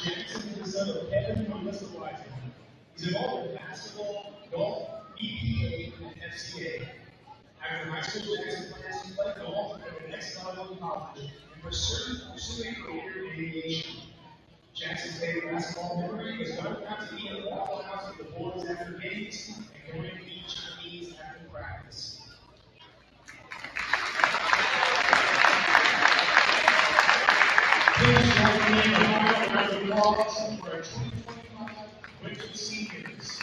Jackson is the son of Kevin and Melissa Wiseman. He's involved in basketball, golf, EPA, and FCA. After high school, Jackson plans to play golf at the next level in college and pursue a career in aviation. Jackson's favorite basketball memory is going out to eat at Waffle House with the boys after games and going to eat Chinese after practice. Please join me in the final round of applause for our 2025 Winter Seniors.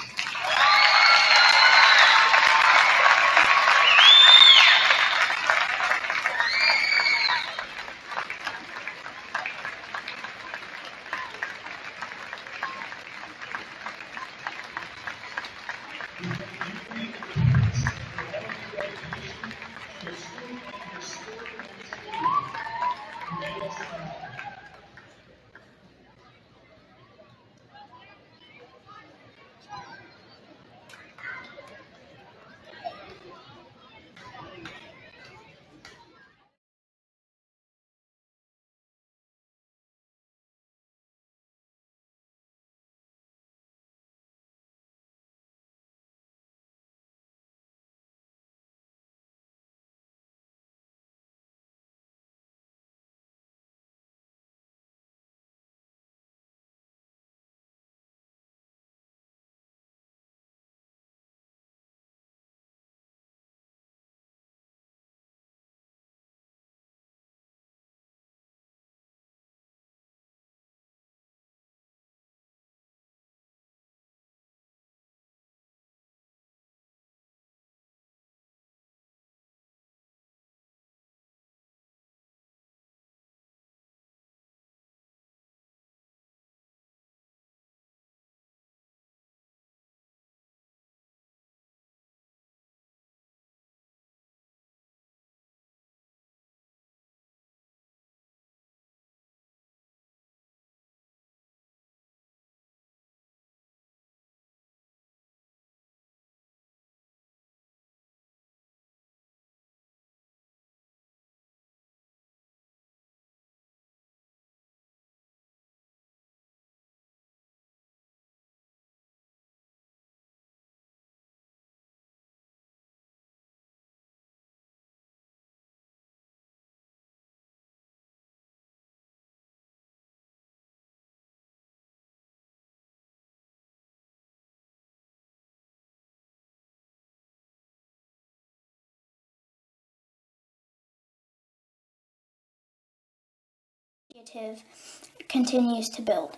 Continues to build.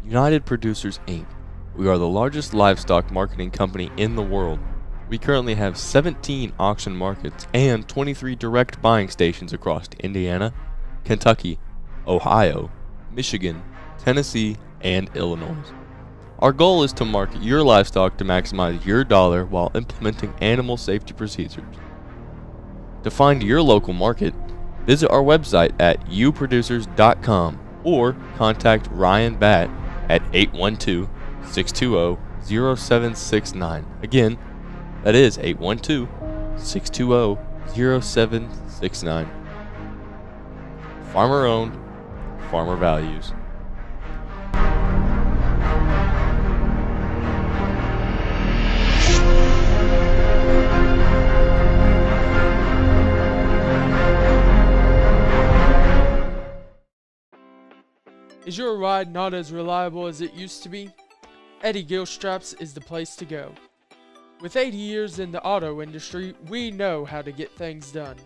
United Producers Inc. We are the largest livestock marketing company in the world. We currently have 17 auction markets and 23 direct buying stations across Indiana, Kentucky, Ohio, Michigan, Tennessee, and Illinois. Our goal is to market your livestock to maximize your dollar while implementing animal safety procedures. To find your local market, visit our website at uproducers.com or contact Ryan Batt at 812-620-0769. Again, that is 812-620-0769. Farmer owned, farmer values. Is your ride not as reliable as it used to be? Eddie Gilstraps is the place to go. With 80 years in the auto industry, we know how to get things done.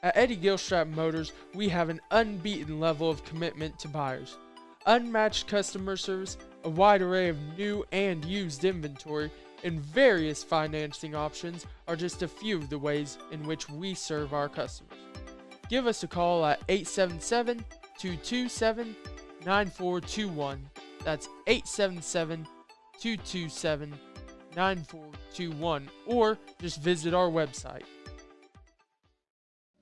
At Eddie Gilstrap Motors, we have an unbeaten level of commitment to buyers. Unmatched customer service, a wide array of new and used inventory, and various financing options are just a few of the ways in which we serve our customers. Give us a call at 877-227-9421. That's 877-227-9421, or just visit our website.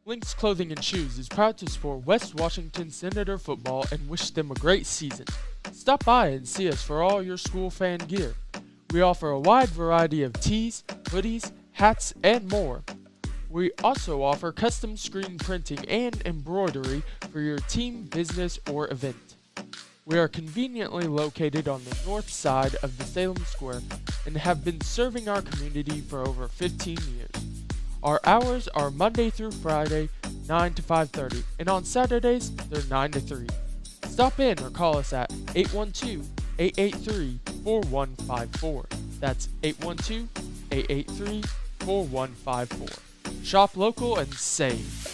Lynx Clothing and Shoes is proud to support West Washington Senator football and wish them a great season. Stop by and see us for all your school fan gear. We offer a wide variety of tees, hoodies, hats, and more. We also offer custom screen printing and embroidery for your team, business, or event. We are conveniently located on the north side of the Salem Square and have been serving our community for over 15 years. Our hours are Monday through Friday, 9 to 5:30, and on Saturdays, they're 9 to 3. Stop in or call us at 812-883-4154. That's 812-883-4154. Shop local and save.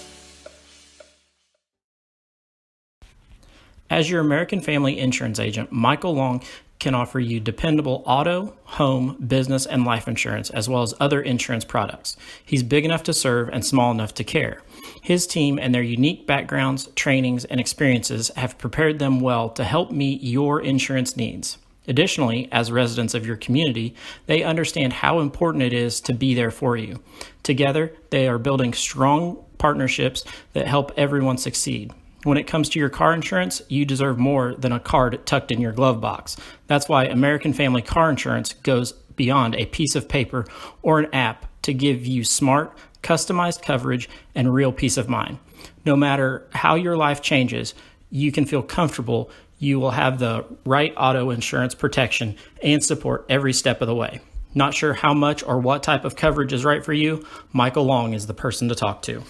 As your American Family Insurance agent, Michael Long can offer you dependable auto, home, business, and life insurance, as well as other insurance products. He's big enough to serve and small enough to care. His team and their unique backgrounds, trainings, and experiences have prepared them well to help meet your insurance needs. Additionally, as residents of your community, they understand how important it is to be there for you. Together, they are building strong partnerships that help everyone succeed. When it comes to your car insurance, you deserve more than a card tucked in your glove box. That's why American Family Car Insurance goes beyond a piece of paper or an app to give you smart, customized coverage and real peace of mind. No matter how your life changes, you can feel comfortable you will have the right auto insurance protection and support every step of the way. Not sure how much or what type of coverage is right for you? Michael Long is the person to talk to.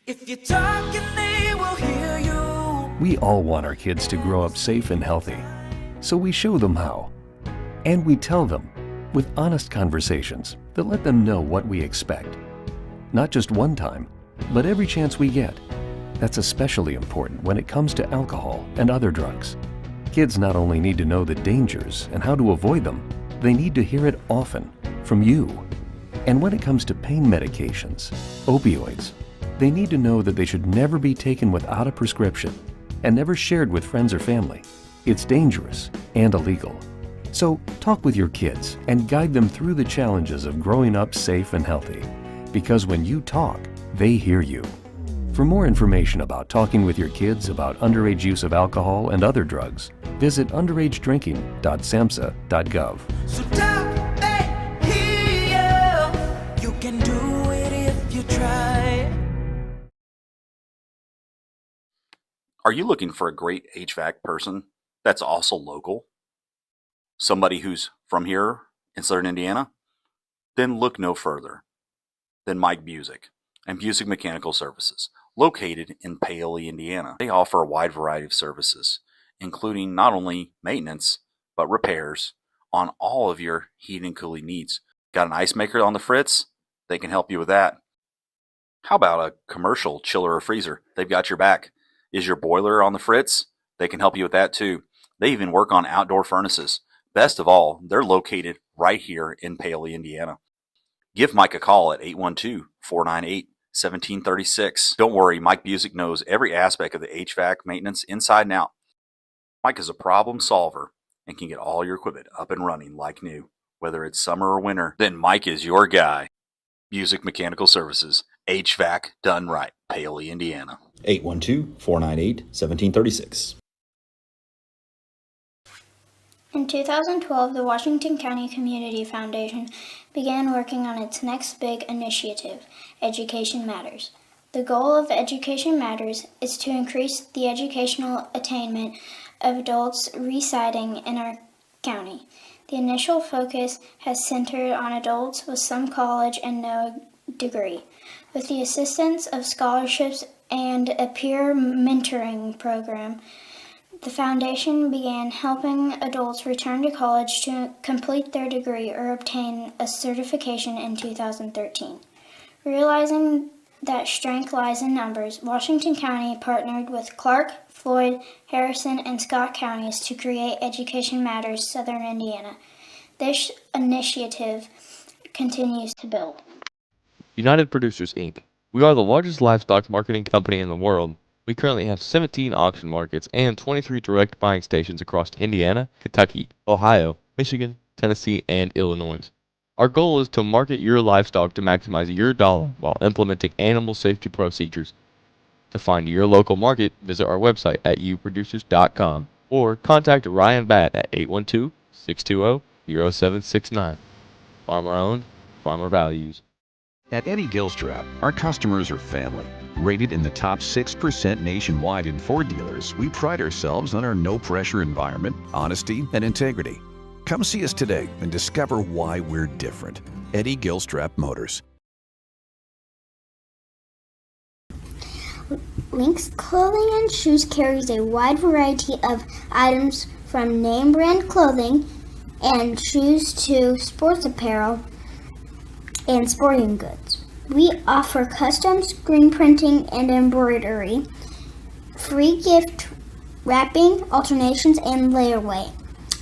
If you're talking, they will hear you. We all want our kids to grow up safe and healthy, so we show them how. And we tell them with honest conversations that let them know what we expect. Not just one time, but every chance we get. That's especially important when it comes to alcohol and other drugs. Kids not only need to know the dangers and how to avoid them, they need to hear it often from you. And when it comes to pain medications, opioids, they need to know that they should never be taken without a prescription and never shared with friends or family. It's dangerous and illegal. So talk with your kids and guide them through the challenges of growing up safe and healthy. Because when you talk, they hear you. For more information about talking with your kids about underage use of alcohol and other drugs, visit underagedrinking.samhsa.gov. So talk, they hear you. You can do it if you try. Are you looking for a great HVAC person that's also local? Somebody who's from here in Southern Indiana? Then look no further than Mike Busick and Busick Mechanical Services, located in Paoli, Indiana. They offer a wide variety of services, including not only maintenance, but repairs on all of your heating and cooling needs. Got an ice maker on the fritz? They can help you with that. How about a commercial chiller or freezer? They've got your back. Is your boiler on the fritz? They can help you with that too. They even work on outdoor furnaces. Best of all, they're located right here in Paoli, Indiana. Give Mike a call at 812-498-1736. Don't worry, Mike Busick knows every aspect of the HVAC maintenance inside and out. Mike is a problem solver and can get all your equipment up and running like new. Whether it's summer or winter, then Mike is your guy. Busick Mechanical Services, HVAC done right, Paoli, Indiana. 812-498-1736. In 2012, the Washington County Community Foundation began working on its next big initiative, Education Matters. The goal of Education Matters is to increase the educational attainment of adults residing in our county. The initial focus has centered on adults with some college and no degree. With the assistance of scholarships and a peer mentoring program, the foundation began helping adults return to college to complete their degree or obtain a certification in 2013. Realizing that strength lies in numbers, Washington County partnered with Clark, Floyd, Harrison, and Scott counties to create Education Matters Southern Indiana. This initiative continues to build. United Producers Inc. We are the largest livestock marketing company in the world. We currently have 17 auction markets and 23 direct buying stations across Indiana, Kentucky, Ohio, Michigan, Tennessee, and Illinois. Our goal is to market your livestock to maximize your dollar while implementing animal safety procedures. To find your local market, visit our website at uproducers.com or contact Ryan Batt at 0769. Farmer owned, farmer values. At Eddie Gilstrap, our customers are family. Rated in the top 6% nationwide in Ford dealers, we pride ourselves on our no-pressure environment, honesty, and integrity. Come see us today and discover why we're different. Eddie Gilstrap Motors. Lynx Clothing and Shoes carries a wide variety of items from name brand clothing and shoes to sports apparel and sporting goods. We offer custom screen printing and embroidery, free gift wrapping, alternations, and layaway.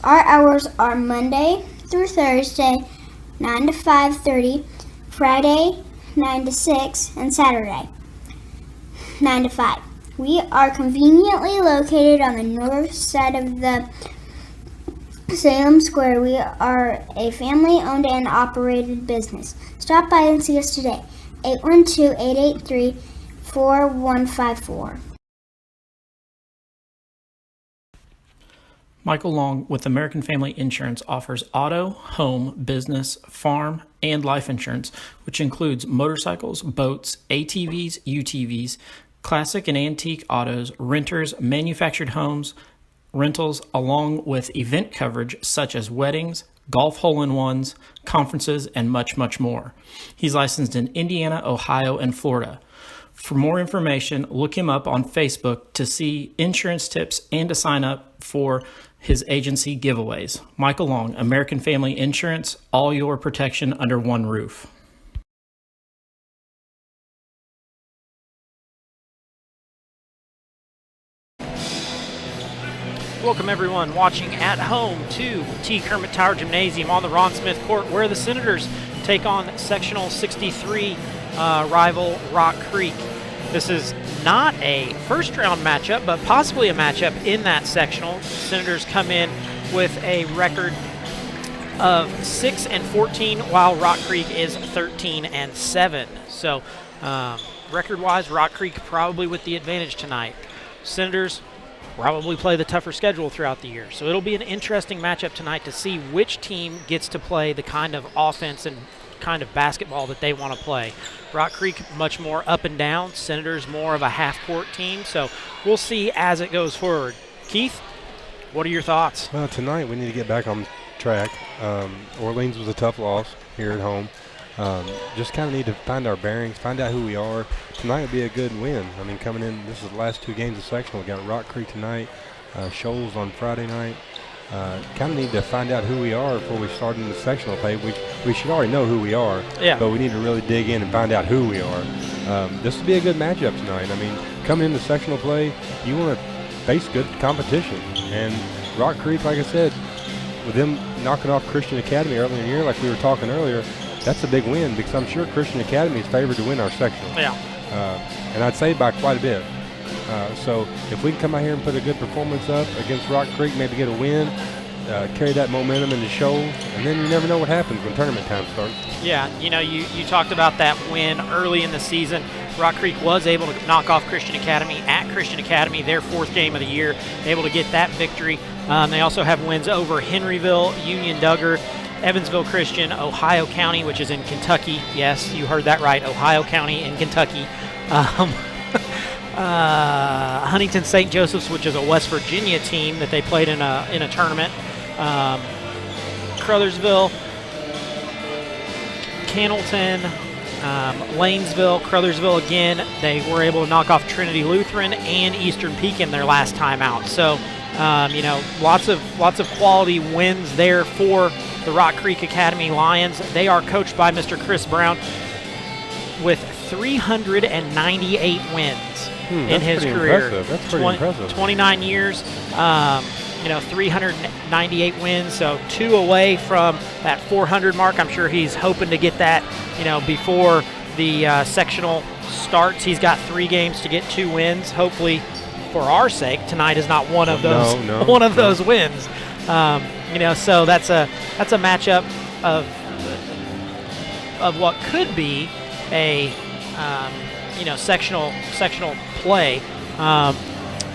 Our hours are Monday through Thursday, 9 to 5:30, Friday, 9 to 6, and Saturday, 9 to 5. We are conveniently located on the north side of the Salem Square. We are a family-owned and operated business. Stop by and see us today. 812-883-4154. Michael Long with American Family Insurance offers auto, home, business, farm, and life insurance, which includes motorcycles, boats, ATVs, UTVs, classic and antique autos, renters, manufactured homes, rentals, along with event coverage such as weddings, golf hole-in-ones, conferences, and much, much more. He's licensed in Indiana, Ohio, and Florida. For more information, look him up on Facebook to see insurance tips and to sign up for his agency giveaways. Michael Long, American Family Insurance, all your protection under one roof. Welcome everyone watching at home to T. Kermit Tower Gymnasium on the Ron Smith Court, where the Senators take on Sectional 63 rival Rock Creek. This is not a first-round matchup, but possibly a matchup in that sectional. Senators come in with a record of 6-14, while Rock Creek is 13-7. So, record-wise, Rock Creek probably with the advantage tonight. Senators probably play the tougher schedule throughout the year. So it'll be an interesting matchup tonight to see which team gets to play the kind of offense and kind of basketball that they want to play. Rock Creek much more up and down. Senators more of a half-court team. So we'll see as it goes forward. Keith, what are your thoughts? Well, tonight we need to get back on track. Orleans was a tough loss here at home. Just kind of need to find our bearings, find out who we are. Tonight would be a good win. I mean, coming in, this is the last two games of sectional. We got Rock Creek tonight, Shoals on Friday night. Kind of need to find out who we are before we start in the sectional play. We should already know who we are, but we need to really dig in and find out who we are. This would be a good matchup tonight. I mean, coming into sectional play, you want to face good competition. And Rock Creek, like I said, with them knocking off Christian Academy earlier in the year, like we were talking earlier, that's a big win because I'm sure Christian Academy is favored to win our sectional. Yeah. And I'd say by quite a bit. So if we can come out here and put a good performance up against Rock Creek, maybe get a win, carry that momentum into Shoals, and then you never know what happens when tournament time starts. Yeah, you know, you talked about that win early in the season. Rock Creek was able to knock off Christian Academy at Christian Academy, their fourth game of the year, able to get that victory. They also have wins over Henryville, Union Duggar, Evansville Christian, Ohio County, which is in Kentucky. Yes, you heard that right, Ohio County in Kentucky. Huntington St. Joseph's, which is a West Virginia team that they played in a tournament. Crothersville, Cannleton, Lanesville, Crothersville again. They were able to knock off Trinity Lutheran and Eastern Pekin their last time out. So, you know, lots of quality wins there for the Rock Creek Academy Lions. They are coached by Mr. Chris Brown with 398 wins in his career. Impressive. That's pretty impressive. 29 years, you know, 398 wins, so 2 away from that 400 mark. I'm sure he's hoping to get that, you know, before the sectional starts. He's got 3 games to get 2 wins. Hopefully, for our sake, tonight is not one of those those wins. You know, so that's a matchup of what could be a you know, sectional play.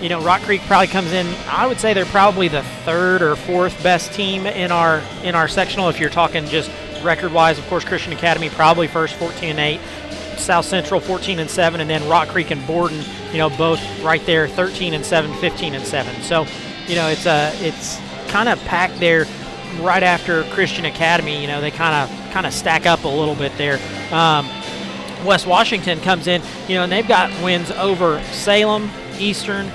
Rock Creek probably comes in. I would say they're probably the third or fourth best team in our sectional. If you're talking just record-wise, of course, Christian Academy probably first, 14-8. South Central 14-7, and then Rock Creek and Borden, both right there, 13-7, 15-7. So, it's kind of packed there right after Christian Academy. They kind of stack up a little bit there. West Washington comes in, and they've got wins over Salem, Eastern,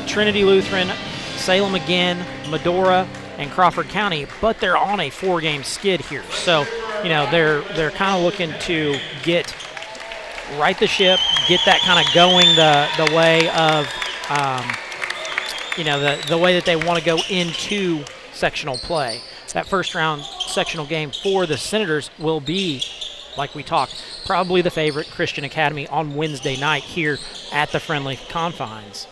Trinity Lutheran, Salem again, Medora, and Crawford County, but they're on a 4-game skid here. So, they're kind of looking to right the ship, get that kind of going the way of, the way that they want to go into sectional play. That first round sectional game for the Senators will be, like we talked, probably the favorite, Christian Academy, on Wednesday night here at the Friendly Confines.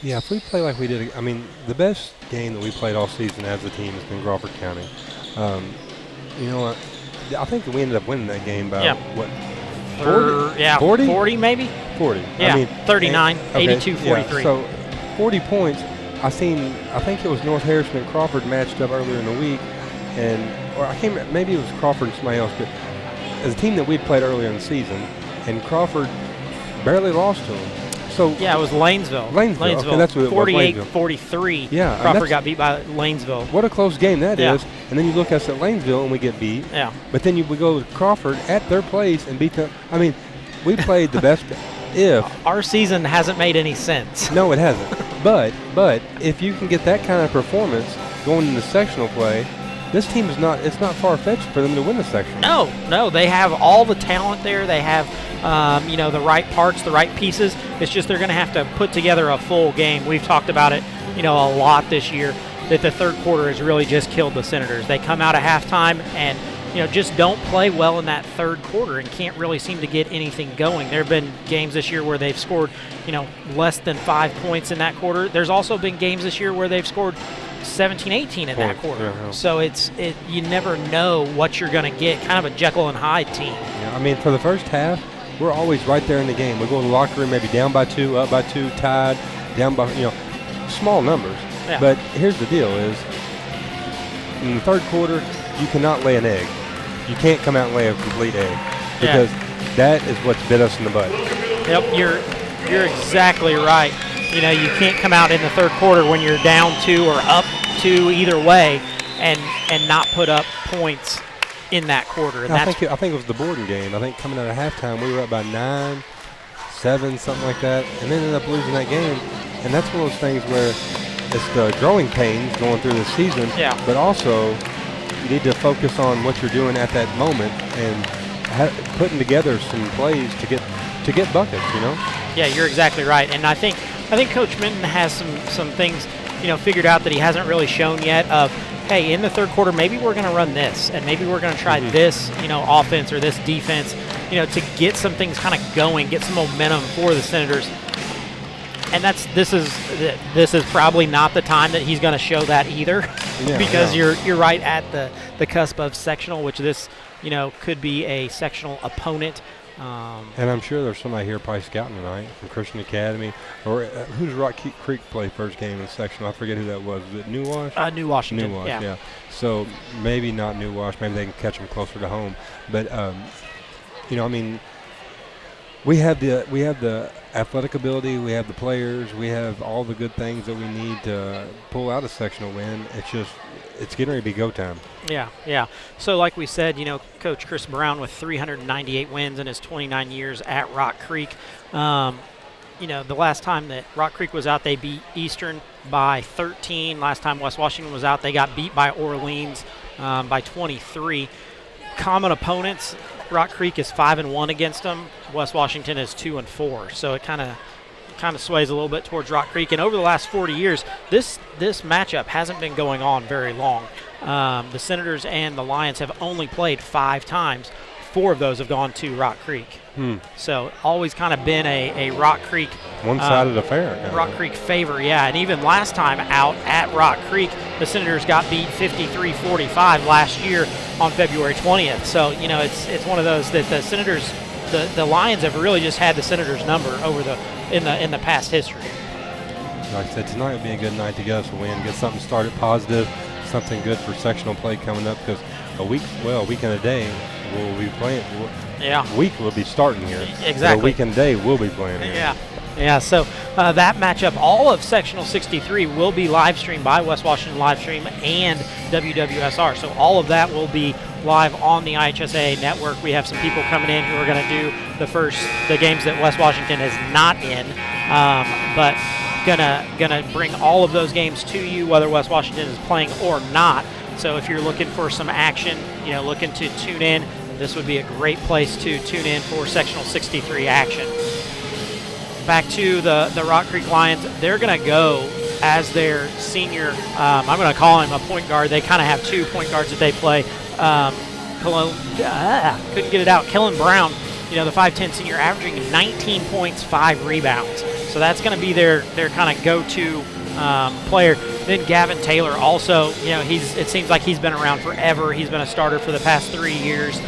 Yeah, if we play like we did, the best game that we played all season as a team has been Crawford County. I think we ended up winning that game by, 40? 40 maybe? 40. Yeah, 39, 82, 43. Yeah, so 40 points. I think it was North Harrison and Crawford matched up earlier in the week, maybe it was Crawford and somebody else, but as a team that we'd played earlier in the season, and Crawford barely lost to them. So yeah, it was Lanesville. Okay, that's what it was. 48-43. Yeah, Crawford got beat by Lanesville. What a close game that is. And then you look at us at Lanesville and we get beat. Yeah. But then we go to Crawford at their place and beat them. We played the best. Our season hasn't made any sense. No, it hasn't. But if you can get that kind of performance going into sectional play, this team it's not far-fetched for them to win the section. No, they have all the talent there. They have, the right parts, the right pieces. It's just they're going to have to put together a full game. We've talked about it, a lot this year, that the third quarter has really just killed the Senators. They come out at halftime and, just don't play well in that third quarter and can't really seem to get anything going. There have been games this year where they've scored, less than 5 points in that quarter. There's also been games this year where they've scored 17-18 in that quarter. Yeah. So you never know what you're going to get, kind of a Jekyll and Hyde team. Yeah, for the first half, we're always right there in the game. We go to the locker room maybe down by 2, up by 2, tied, down by, small numbers. Yeah. But here's the deal is, in the third quarter, you cannot lay an egg. You can't come out and lay a complete egg because that is what's bit us in the butt. Yep, you're exactly right. You can't come out in the third quarter when you're down 2 or up 2 either way and not put up points in that quarter. And I think it was the Borden game. I think coming out of halftime, we were up by 9, 7, something like that, and then ended up losing that game. And that's one of those things where it's the growing pains going through the season, but also you need to focus on what you're doing at that moment and putting together some plays to get buckets, Yeah, you're exactly right. And I think Coach Minton has some things, figured out that he hasn't really shown yet of, hey, in the third quarter, maybe we're going to run this, and maybe we're going to try this, offense or this defense, to get some things kind of going, get some momentum for the Senators. And this is probably not the time that he's going to show that either, because you're right at the cusp of sectional, which this could be a sectional opponent. And I'm sure there's somebody here probably scouting tonight from Christian Academy. Or who's Rock Creek play first game in sectional? I forget who that was. Was it New Wash? New Washington. New Wash, yeah. So maybe not New Wash. Maybe they can catch them closer to home. But we have the athletic ability. We have the players. We have all the good things that we need to pull out a sectional win. It's getting ready to be go time. Yeah. So like we said, Coach Chris Brown with 398 wins in his 29 years at Rock Creek. The last time that Rock Creek was out, they beat Eastern by 13. Last time West Washington was out, they got beat by Orleans by 23. Common opponents, Rock Creek is 5-1 against them. West Washington is 2-4. So it kind of sways a little bit towards Rock Creek. And over the last 40 years, this matchup hasn't been going on very long. The Senators and the Lions have only played 5 times. 4 of those have gone to Rock Creek. So always kind of been a Rock Creek one-sided affair. Rock Creek favor, and even last time out at Rock Creek, the Senators got beat 53-45 last year on February 20th. So it's one of those that the Senators, the Lions have really just had the Senators number over in the past history. like I said, tonight will be a good night to get us a win, get something started positive, something good for sectional play coming up, because a week and a day we'll be playing. Yeah. A week will be starting here. Exactly. A week and a day we'll be playing here. Yeah. Yeah, so that matchup, all of Sectional 63 will be live streamed by West Washington Livestream and WWSR. So all of that will be live on the IHSA network. We have some people coming in who are going to do the games that West Washington is not in, but gonna bring all of those games to you, whether West Washington is playing or not. So if you're looking for some action, looking to tune in, this would be a great place to tune in for Sectional 63 action. Back to the Rock Creek Lions, they're going to go as their senior, I'm going to call him a point guard. They kind of have 2 point guards that they play. Couldn't get it out. Kellen Brown, the 5'10 senior, averaging 19 points, 5 rebounds. So that's going to be their kind of go-to player. Then Gavin Taylor also, it seems like he's been around forever. He's been a starter for the past 3 years.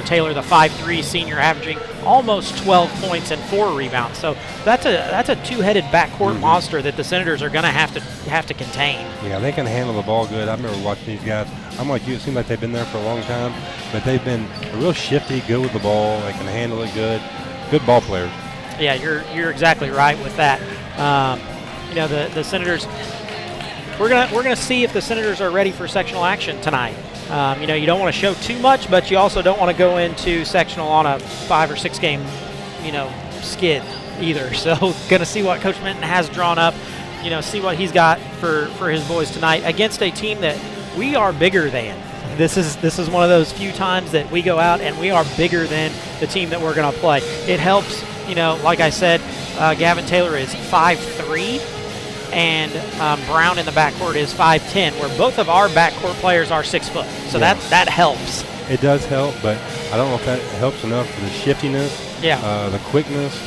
Taylor, the 5'3 senior, averaging almost 12 points and 4 rebounds. So that's a two-headed backcourt monster that the Senators are going to have to contain. Yeah, they can handle the ball good. I remember watching these guys. I'm like you. It seems like they've been there for a long time, but they've been real shifty, good with the ball. They can handle it good. Good ball players. Yeah, you're exactly right with that. The Senators. We're gonna see if the Senators are ready for sectional action tonight. You don't want to show too much, but you also don't want to go into sectional on a 5 or 6 game, skid either. So gonna see what Coach Minton has drawn up. See what he's got for his boys tonight against a team that we are bigger than. This is one of those few times that we go out and we are bigger than the team that we're gonna play. It helps, like I said, Gavin Taylor is 5'3". And Brown in the backcourt is 5'10", where both of our backcourt players are 6 foot. So that helps. It does help, but I don't know if that helps enough for the shiftiness, the quickness.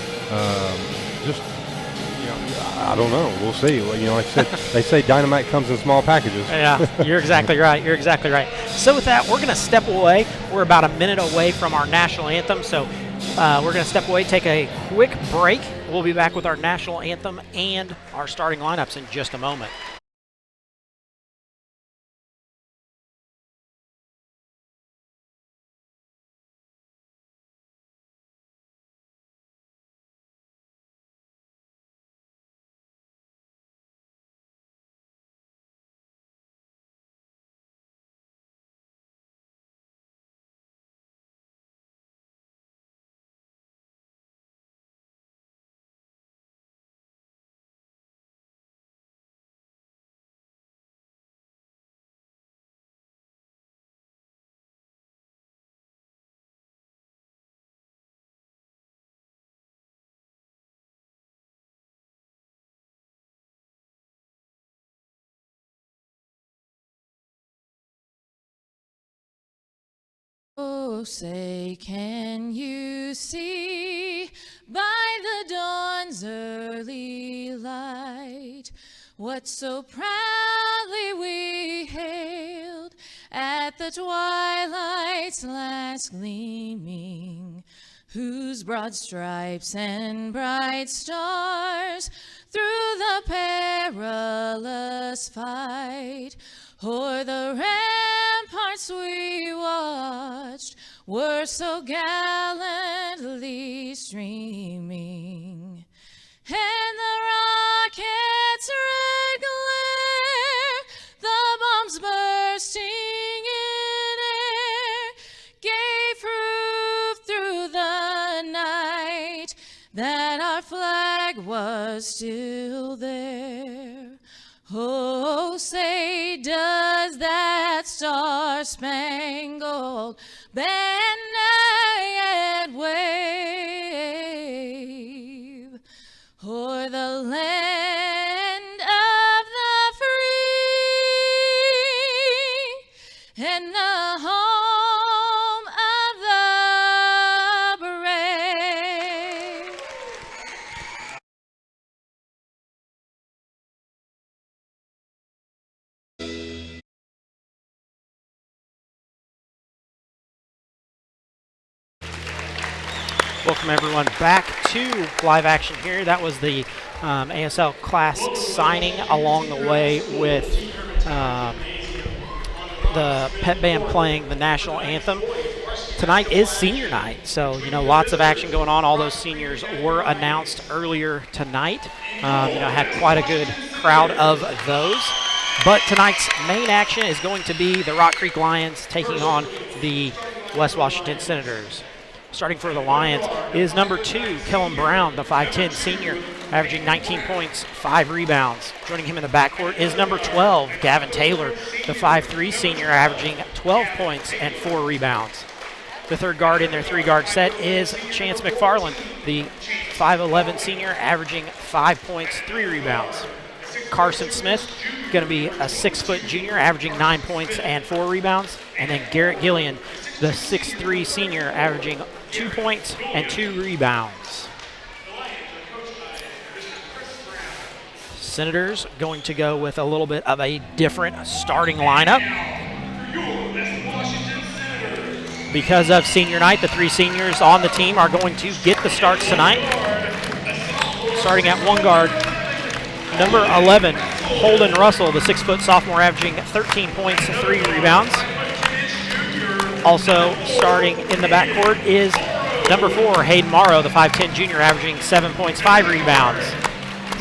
I don't know. We'll see. Like I said, they say dynamite comes in small packages. Yeah, you're exactly right. You're exactly right. So with that, we're going to step away. We're about a minute away from our national anthem. So we're going to step away, take a quick break. We'll be back with our national anthem and our starting lineups in just a moment. Oh, say, can you see by the dawn's early light what so proudly we hailed at the twilight's last gleaming, whose broad stripes and bright stars through the perilous fight o'er the ramparts we watched were so gallantly streaming, and the rockets' red glare, the bombs bursting in air, gave proof through the night that our flag was still there. Oh, say, does that star-spangled banner yet wave o'er the land of the free and the home of the brave? Welcome everyone back to live action here. That was the ASL class signing along the way with the pep band playing the national anthem. Tonight is senior night, so lots of action going on. All those seniors were announced earlier tonight. Had quite a good crowd of those. But tonight's main action is going to be the Rock Creek Lions taking on the West Washington Senators. Starting for the Lions is number 2, Kellen Brown, the 5'10 senior, averaging 19 points, 5 rebounds. Joining him in the backcourt is number 12, Gavin Taylor, the 5'3 senior, averaging 12 points and 4 rebounds. The third guard in their 3-guard set is Chance McFarland, the 5'11 senior, averaging 5 points, 3 rebounds. Carson Smith, going to be a 6-foot junior, averaging 9 points and 4 rebounds. And then Garrett Gillian, the 6'3 senior, averaging 2 points and 2 rebounds. Senators going to go with a little bit of a different starting lineup. Because of senior night, the 3 seniors on the team are going to get the starts tonight. Starting at 1 guard, number 11, Holden Russell, the 6-foot sophomore, averaging 13 points, 3 rebounds. Also starting in the backcourt is number 4, Hayden Morrow, the 5'10 junior, averaging 7 points, 5 rebounds.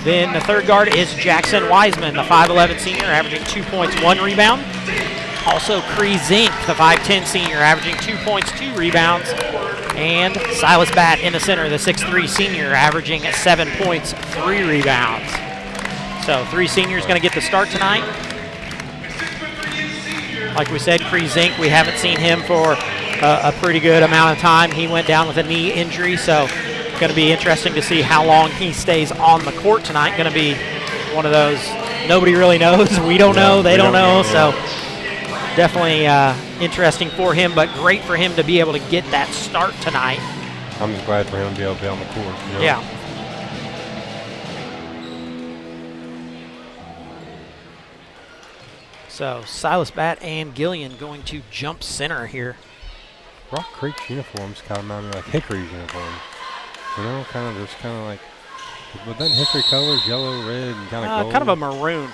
Then the third guard is Jackson Wiseman, the 5'11 senior, averaging 2 points, 1 rebound. Also Cree Zink, the 5'10 senior, averaging 2 points, 2 rebounds. And Silas Batt in the center, the 6'3 senior, averaging 7 points, 3 rebounds. So 3 seniors going to get the start tonight. Like we said, Cree Zink, we haven't seen him for a pretty good amount of time. He went down with a knee injury, so it's going to be interesting to see how long he stays on the court tonight. Going to be one of those nobody really knows. We don't know. They don't know. So definitely interesting for him, but great for him to be able to get that start tonight. I'm just glad for him to be able to be on the court. Yeah. So Silas Batt and Gillian going to jump center here. Rock Creek's uniforms kind of remind me like Hickory's uniforms. Kind of like, but then Hickory colors, yellow, red, and kind of gold. Kind of a maroon.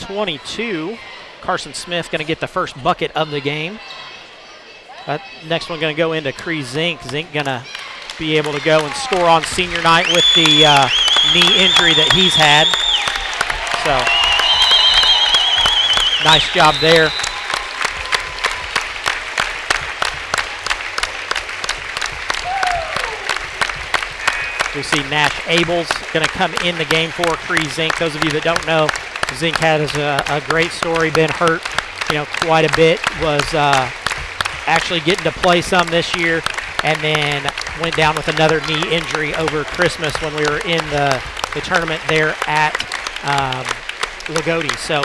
.22, Carson Smith going to get the first bucket of the game. Next one going to go into Cree Zink. Zink going to be able to go and score on senior night with the knee injury that he's had. So, nice job there. We see Nash Abels going to come in the game for Cree Zink. Those of you that don't know, Zink has a great story, been hurt, quite a bit, was actually getting to play some this year, and then went down with another knee injury over Christmas when we were in the tournament there at Lagodi. So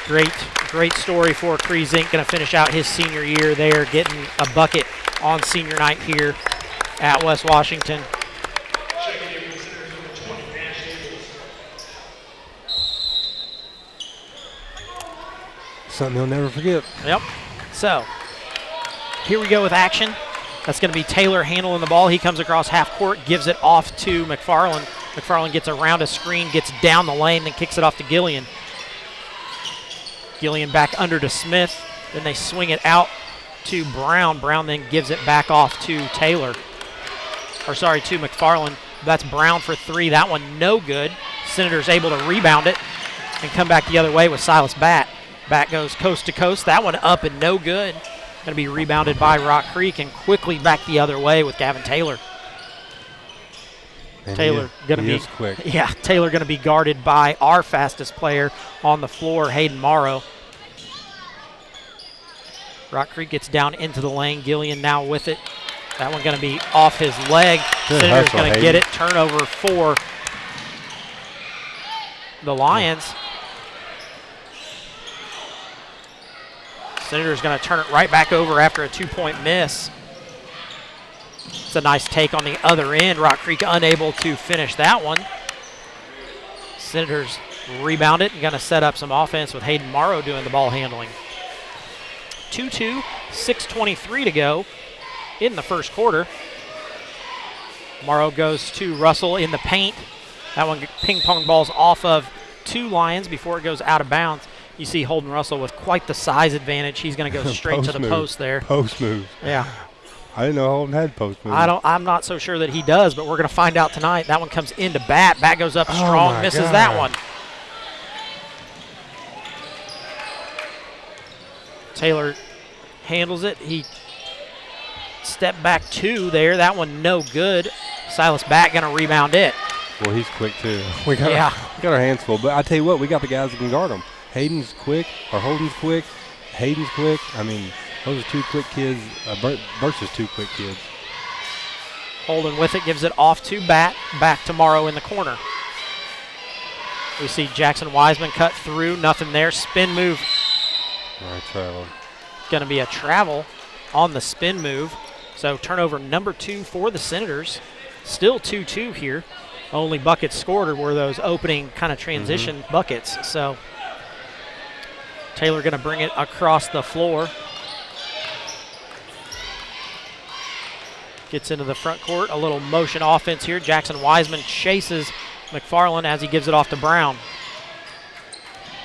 great story for Cree Zink. Going to finish out his senior year there, getting a bucket on senior night here at West Washington. Something he'll never forget. Yep. So here we go with action. That's going to be Taylor handling the ball. He comes across half court, gives it off to McFarland. McFarland gets around a screen, gets down the lane, then kicks it off to Gillian. Gillian back under to Smith. Then they swing it out to Brown. Brown then gives it back off to Taylor. To McFarland. That's Brown for 3. That one no good. Senators able to rebound it and come back the other way with Silas Batt. Batt goes coast to coast. That one up and no good. Going to be rebounded by Rock Creek and quickly back the other way with Gavin Taylor. And Taylor going to be quick. Yeah, Taylor going to be guarded by our fastest player on the floor, Hayden Morrow. Rock Creek gets down into the lane. Gillian now with it. That one going to be off his leg. Senators going to get it. Turnover for the Lions. Senators going to turn it right back over after a 2-point miss. It's a nice take on the other end. Rock Creek unable to finish that one. Senators rebound it and going to set up some offense with Hayden Morrow doing the ball handling. 2-2, 6:23 to go in the first quarter. Morrow goes to Russell in the paint. That one ping pong balls off of 2 Lions before it goes out of bounds. You see Holden Russell with quite the size advantage. He's going to go straight to the post there. Post move. Yeah. I didn't know Holden had post move. I'm not so sure that he does, but we're going to find out tonight. That one comes into Bat. Bat goes up strong, misses that one. Taylor handles it. He stepped back 2 there. That one no good. Silas Bat going to rebound it. Well, he's quick too. We got our hands full. But I tell you what, we got the guys that can guard him. Hayden's quick, or Holden's quick, Hayden's quick. I mean, those are 2 quick kids versus 2 quick kids. Holden with it, gives it off to Bat. Back to Morrow in the corner. We see Jackson Wiseman cut through. Nothing there. Spin move. All right, travel. Going to be a travel on the spin move. So turnover number 2 for the Senators. Still 2-2 here. Only buckets scored were those opening kind of transition buckets. So Taylor going to bring it across the floor. Gets into the front court. A little motion offense here. Jackson Wiseman chases McFarland as he gives it off to Brown.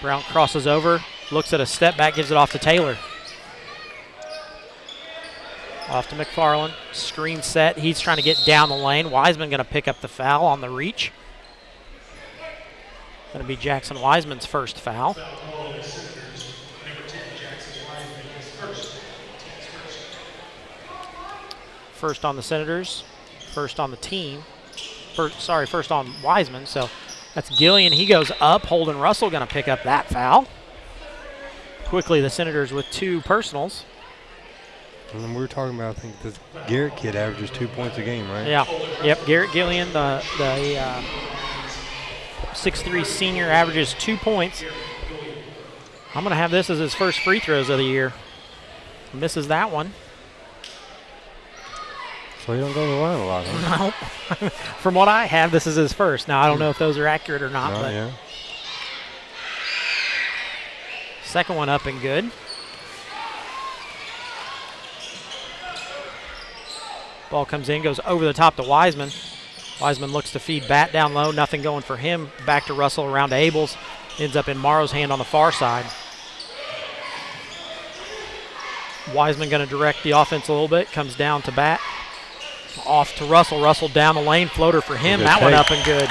Brown crosses over, looks at a step back, gives it off to Taylor. Off to McFarland. Screen set. He's trying to get down the lane. Wiseman going to pick up the foul on the reach. Going to be Jackson Wiseman's first foul. First on the Senators. First on the team. First on Wiseman. So that's Gillian. He goes up. Holden Russell going to pick up that foul. Quickly, the Senators with 2 personals. And we were talking about, I think, this Garrett kid averages 2 points a game, right? Yeah. Yep. Garrett Gillian, the 6'3" senior, averages 2 points. I'm going to have this as his first free throws of the year. Misses that one. So he don't go to the line a lot, huh? No. From what I have, this is his first. Now, I don't know if those are accurate or not. No, but yeah. Second one up and good. Ball comes in, goes over the top to Wiseman. Wiseman looks to feed Bat down low. Nothing going for him. Back to Russell, around to Abels. Ends up in Morrow's hand on the far side. Wiseman going to direct the offense a little bit. Comes down to Bat. Off to Russell. Russell down the lane. Floater for him. That one up and good.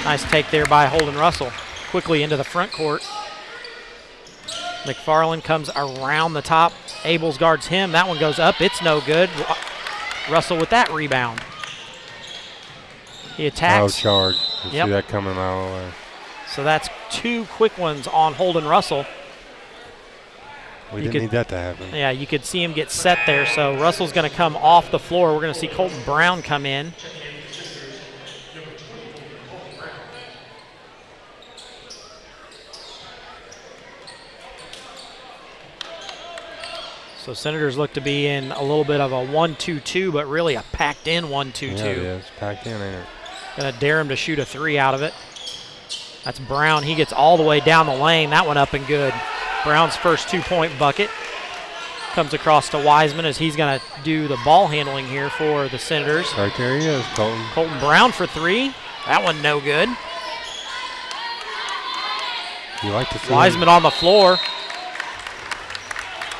Nice take there by Holden Russell. Quickly into the front court. McFarland comes around the top. Abels guards him. That one goes up. It's no good. Russell with that rebound. He attacks. Oh, charge. You see that coming a mile away. So that's 2 quick ones on Holden Russell. We didn't need that to happen. Yeah, you could see him get set there. So Russell's going to come off the floor. We're going to see Colton Brown come in. So Senators look to be in a little bit of a 1-2-2, but really a packed-in 1-2-2. Yeah, it's packed in, ain't it? Going to dare him to shoot a 3 out of it. That's Brown. He gets all the way down the lane. That one up and good. Brown's first 2-point bucket. Comes across to Wiseman as he's going to do the ball handling here for the Senators. Right there he is, Colton. Colton Brown for 3. That one no good. You like to see Wiseman on the floor.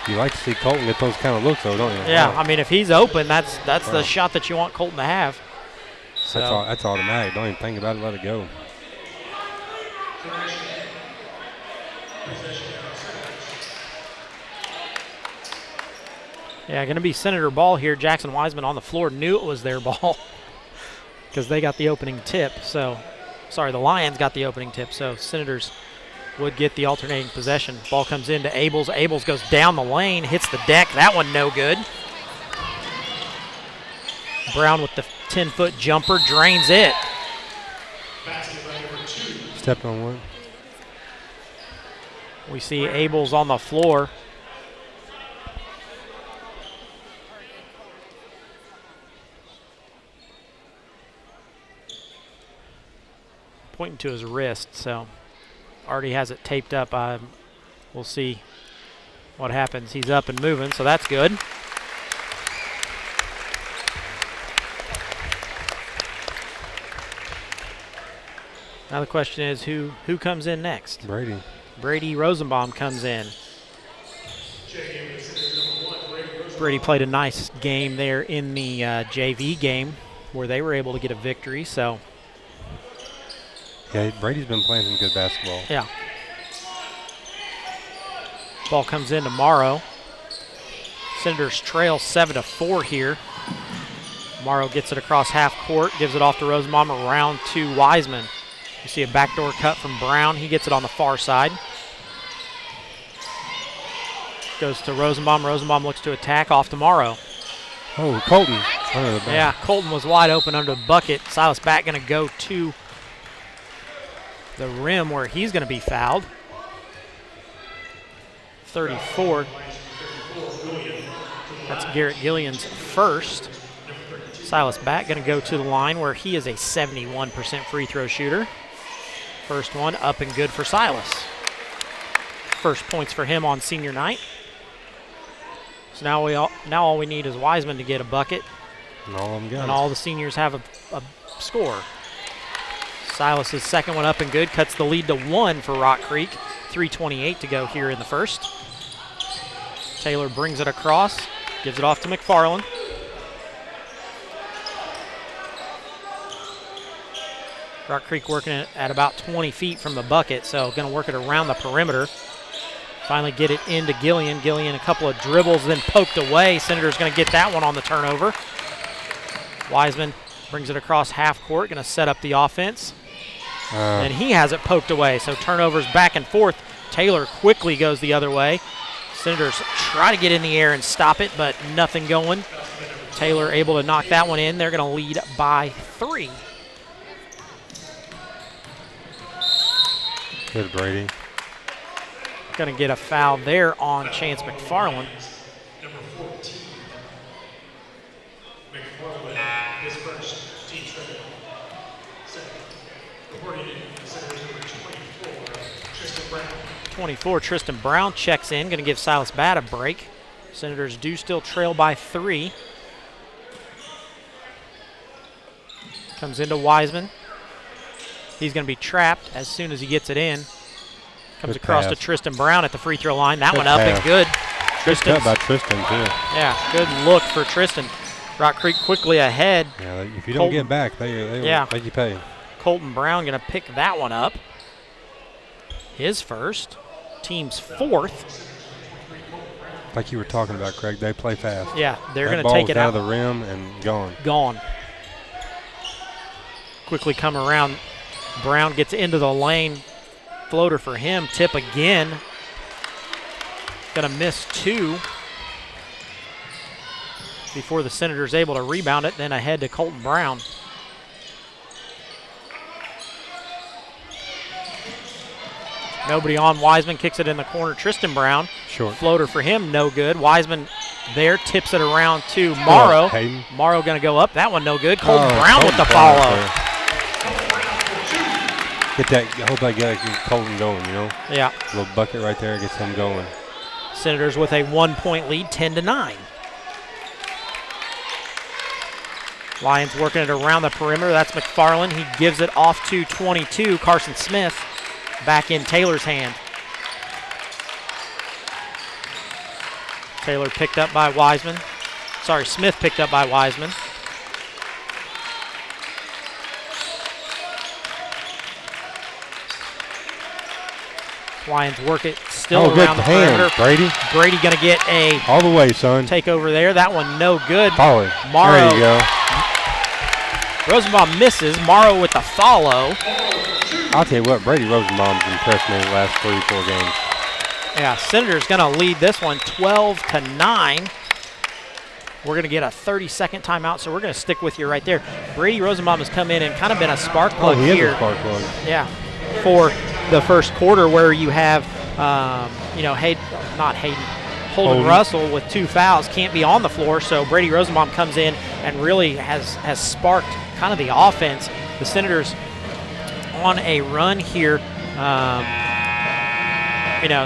You like to see Colton get those kind of looks, though, don't you? Yeah, I mean, if he's open, that's the shot that you want Colton to have. So that's automatic. Don't even think about it. Let it go. Yeah, going to be Senator ball here. Jackson Wiseman on the floor knew it was their ball because they got the opening tip. So, sorry, the Lions got the opening tip. So Senators would get the alternating possession. Ball comes into Abels. Abels goes down the lane, hits the deck. That one no good. Brown with the 10-foot jumper, drains it. Stepped on one. We see Abels on the floor. Pointing to his wrist, so already has it taped up. We'll see what happens. He's up and moving, so that's good. Now the question is who comes in next? Brady. Brady Rosenbaum comes in. Brady played a nice game there in the JV game where they were able to get a victory. So Yeah, Brady's been playing some good basketball. yeah. Ball comes in tomorrow. Senators trail 7-4 here. Morrow gets it across half court, gives it off to Rosenbaum around to Wiseman. You see a backdoor cut from Brown. He gets it on the far side. Goes to Rosenbaum. Rosenbaum looks to attack off to Morrow. Oh, Colton. Under the Yeah, Colton was wide open under the bucket. Silas Batt going to go to the rim where he's going to be fouled. 34. That's Garrett Gillian's first. Silas Batt going to go to the line where he is a 71% free throw shooter. First one up and good for Silas. First points for him on senior night. So now all we need is Wiseman to get a bucket. And all of them got And it. all the seniors have a score. Silas's second one up and good, cuts the lead to 1 for Rock Creek. 3:28 to go here in the first. Taylor brings it across, gives it off to McFarland. Rock Creek working it at about 20 feet from the bucket, so going to work it around the perimeter. Finally get it into Gillian. Gillian a couple of dribbles, then poked away. Senator's going to get that one on the turnover. Wiseman brings it across half court, going to set up the offense. And he has it poked away, so turnovers back and forth. Taylor quickly goes the other way. Senators try to get in the air and stop it, but nothing going. Taylor able to knock that one in. They're going to lead by 3. Good, Brady. Going to get a foul there on Chance McFarland. Number 14. McFarland, his first team training. Second. Reporting in the Senators number 24, Tristan Brown. 24, Tristan Brown checks in. Going to give Silas Batt a break. Senators do still trail by 3. Comes into Wiseman. He's going to be trapped as soon as he gets it in. Comes Good across pass. to Tristan Brown at the free throw line. That Good one up and pass. good. Good Tristan's- cut by Tristan, too. Yeah, good look for Tristan. Rock Creek quickly ahead. Yeah, if you don't Colton. get back, they Yeah. make you pay. Colton Brown going to pick that one up. His first. Team's 4th. Like you were talking about, Craig, they play fast. Yeah, they're That going to ball take was it out out. of the rim and gone. Gone. Quickly come around. Brown gets into the lane. Floater for him. Tip again. Going to miss 2 before the Senators able to rebound it. Then ahead to Colton Brown. Nobody on. Wiseman kicks it in the corner. Tristan Brown. Short. Floater for him, no good. Wiseman there, tips it around to Morrow. Hayden. Morrow going to go up. That one no good. Colton Oh, Brown with Colton the Brown follow. there. Get that. I hope I get Colton going, you know? Yeah. Little bucket right there gets him going. Senators with a 1-point lead, 10-9. Lions working it around the perimeter. That's McFarland. He gives it off to 22, Carson Smith. Back in Taylor's hand. Taylor picked up by Wiseman. Sorry, Smith picked up by Wiseman. Lions work it still good around the hand, perimeter. Brady. Brady going to get a All the way, son. take over there. That one no good. Follow. Morrow. There you go. Rosenbaum misses. Morrow with the follow. I'll tell you what, Brady Rosenbaum's impressed me in the last 3-4 games. Yeah, Senators going to lead this one 12-9. We're going to get a 30-second timeout, so we're going to stick with you right there. Brady Rosenbaum has come in and kind of been a spark plug He here. is a spark plug. Yeah, for the first quarter where you have, Holden Russell with 2 fouls can't be on the floor, so Brady Rosenbaum comes in and really has sparked kind of the offense. The Senators on a run here.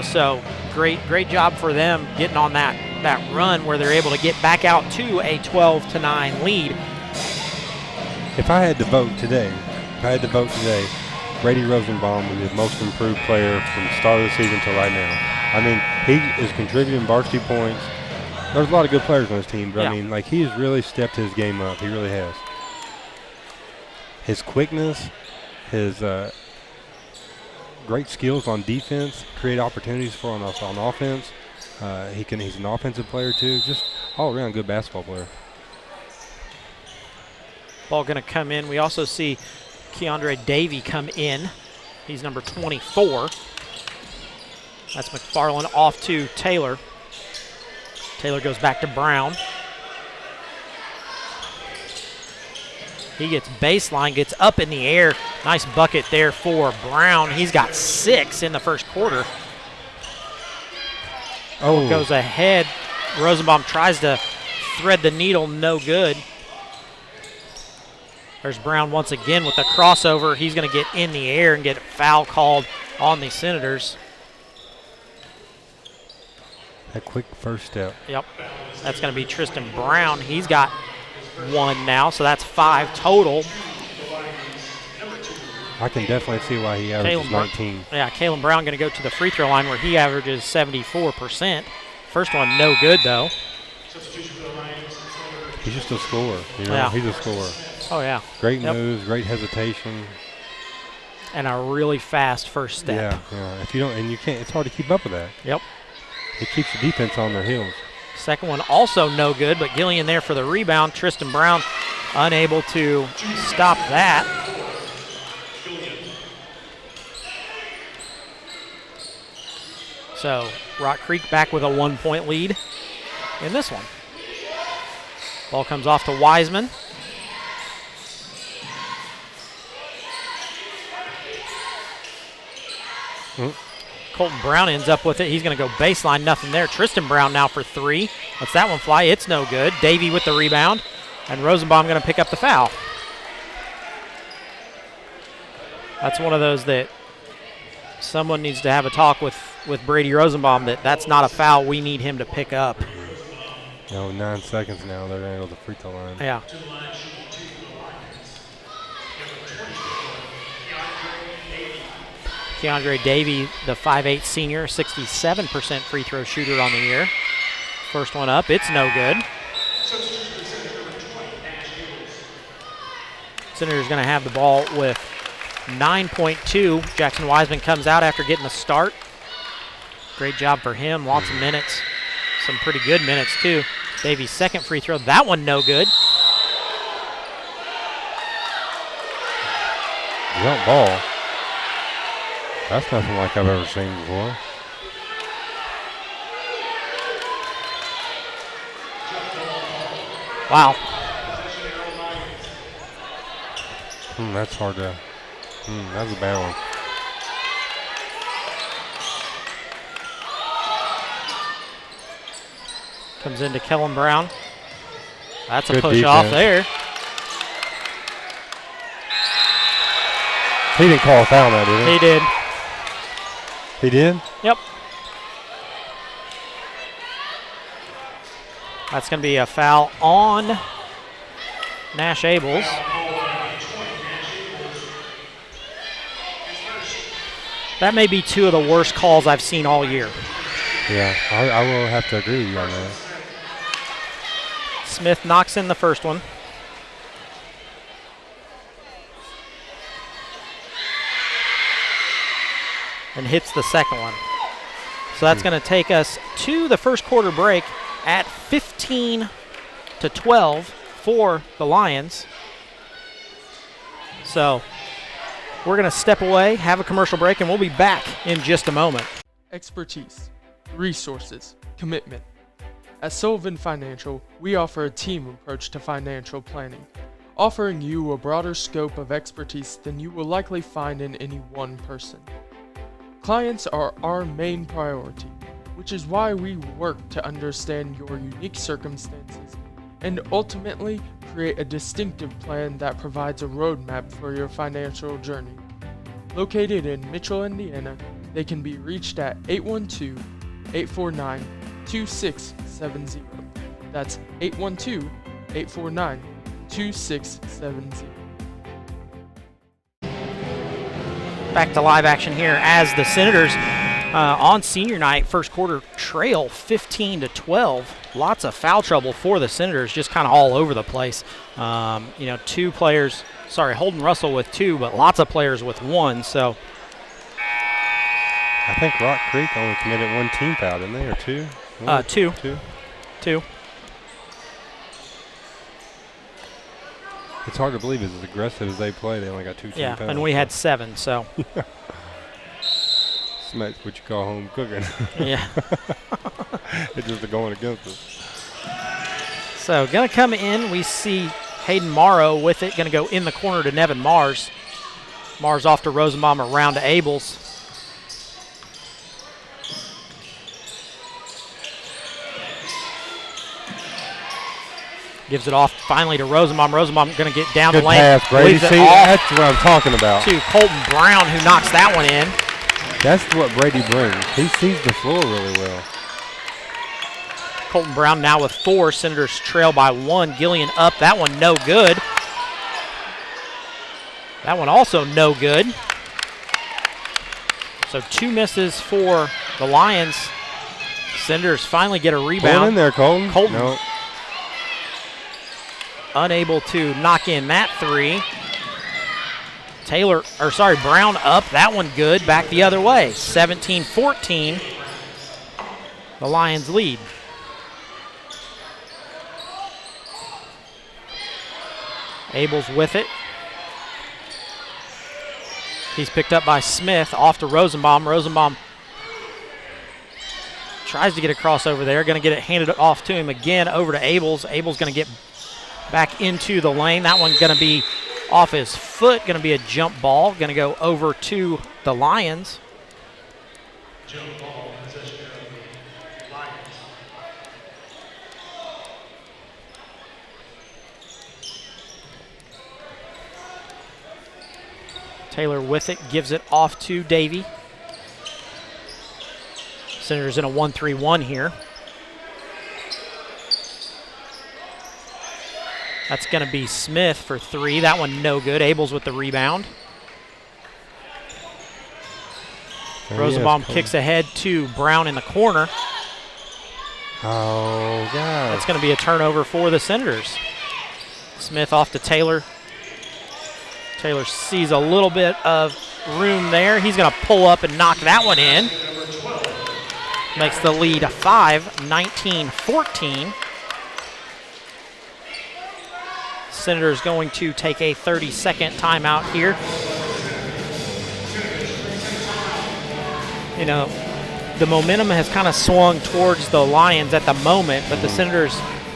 So great job for them getting on that run where they're able to get back out to a 12-9 lead. If I had to vote today, Brady Rosenbaum would be the most improved player from the start of the season to right now. I mean, he is contributing varsity points. There's a lot of good players on his team, but I mean, like, he has really stepped his game up. He really has. His quickness, his great skills on defense, create opportunities for us on offense. He's an offensive player too. Just all around good basketball player. Ball going to come in. We also see Keandre Davey come in. He's number 24. That's McFarland off to Taylor. Taylor goes back to Brown. He gets baseline, gets up in the air. Nice bucket there for Brown. He's got 6 in the first quarter. Oh. Goes ahead. Rosenbaum tries to thread the needle, no good. There's Brown once again with the crossover. He's going to get in the air and get a foul called on the Senators. That quick first step. Yep. That's going to be Tristan Brown. He's got 1 now, so that's 5 total. I can definitely see why he averages 19. Yeah, Kalen Brown going to go to the free throw line where he averages 74%. First one, no good, though. He's just a scorer. Yeah. He's a scorer. Oh, yeah. Great moves, great hesitation. And a really fast first step. Yeah. If you don't, and you can't, it's hard to keep up with that. Yep. It keeps the defense on their heels. Second one also no good, but Gillian there for the rebound. Tristan Brown unable to stop that. So Rock Creek back with a 1-point lead in this one. Ball comes off to Wiseman. Colton Brown ends up with it. He's going to go baseline, nothing there. Tristan Brown now for 3. Lets that one fly. It's no good. Davey with the rebound, and Rosenbaum going to pick up the foul. That's one of those that someone needs to have a talk with Brady Rosenbaum that's not a foul we need him to pick up. 9 seconds now. They're going to go to the free throw line. Yeah. Keandre Davey, the 5'8 senior, 67% free throw shooter on the year. First one up, it's no good. Senators going to have the ball with 9.2. Jackson Wiseman comes out after getting the start. Great job for him, lots of minutes. Some pretty good minutes too. Davey's second free throw, that one no good. Jump ball. That's nothing like I've ever seen before. Wow. That's hard to. That's a bad one. Comes into Kellen Brown. That's a Good push defense. off there. He didn't call a foul now, did he? He did. He did? Yep. That's going to be a foul on Nash Abels. That may be 2 of the worst calls I've seen all year. Yeah, I will have to agree with you on that. Smith knocks in the first one. And hits the second one. So that's going to take us to the first quarter break at 15-12 for the Lions. So we're going to step away, have a commercial break, and we'll be back in just a moment. Expertise, resources, commitment. At Sullivan Financial, we offer a team approach to financial planning, offering you a broader scope of expertise than you will likely find in any one person. Clients are our main priority, which is why we work to understand your unique circumstances and ultimately create a distinctive plan that provides a roadmap for your financial journey. Located in Mitchell, Indiana, They can be reached at 812-849-2670. That's 812-849-2670. Back to live action here as the Senators on senior night, first quarter trail 15-12. Lots of foul trouble for the Senators, just kind of all over the place. Two players, Holden Russell with 2, but lots of players with 1. So I think Rock Creek only committed 1 team foul, didn't they, or 2? Two. It's hard to believe as aggressive as they play, they only got 2 team fouls. Yeah, and we had 7, so. That's what you call home cooking. Yeah. It's just going against us. So going to come in, we see Hayden Morrow with it, going to go in the corner to Nevin Mars. Mars off to Rosenbaum, around to Abels. Gives it off finally to Rosenbaum. Rosenbaum going to get down Good the lane. Pass, Brady. See, that's what I'm talking about. To Colton Brown, who knocks that one in. That's what Brady brings. He sees the floor really well. Colton Brown now with 4. Senators trail by 1. Gillian up. That one no good. That one also no good. So 2 misses for the Lions. Senators finally get a rebound. Pull in there, Colton. No. Unable to knock in that 3. Brown up. That one good. Back the other way. 17-14. The Lions lead. Abels with it. He's picked up by Smith. Off to Rosenbaum. Rosenbaum tries to get a crossover there. Going to get it handed off to him again. Over to Abels. Abels going to get back into the lane. That one going to be off his foot. Going to be a jump ball. Going to go over to the Lions. Jump ball, possession of the Lions. Taylor with it. Gives it off to Davey. Senators in a 1-3-1 here. That's going to be Smith for 3. That one no good. Abels with the rebound. Rosenbaum kicks ahead to Brown in the corner. Oh, God. That's going to be a turnover for the Senators. Smith off to Taylor. Taylor sees a little bit of room there. He's going to pull up and knock that one in. Makes the lead 5, 19-14. Senators going to take a 30-second timeout here. You know, the momentum has kind of swung towards the Lions at the moment, but the Senators,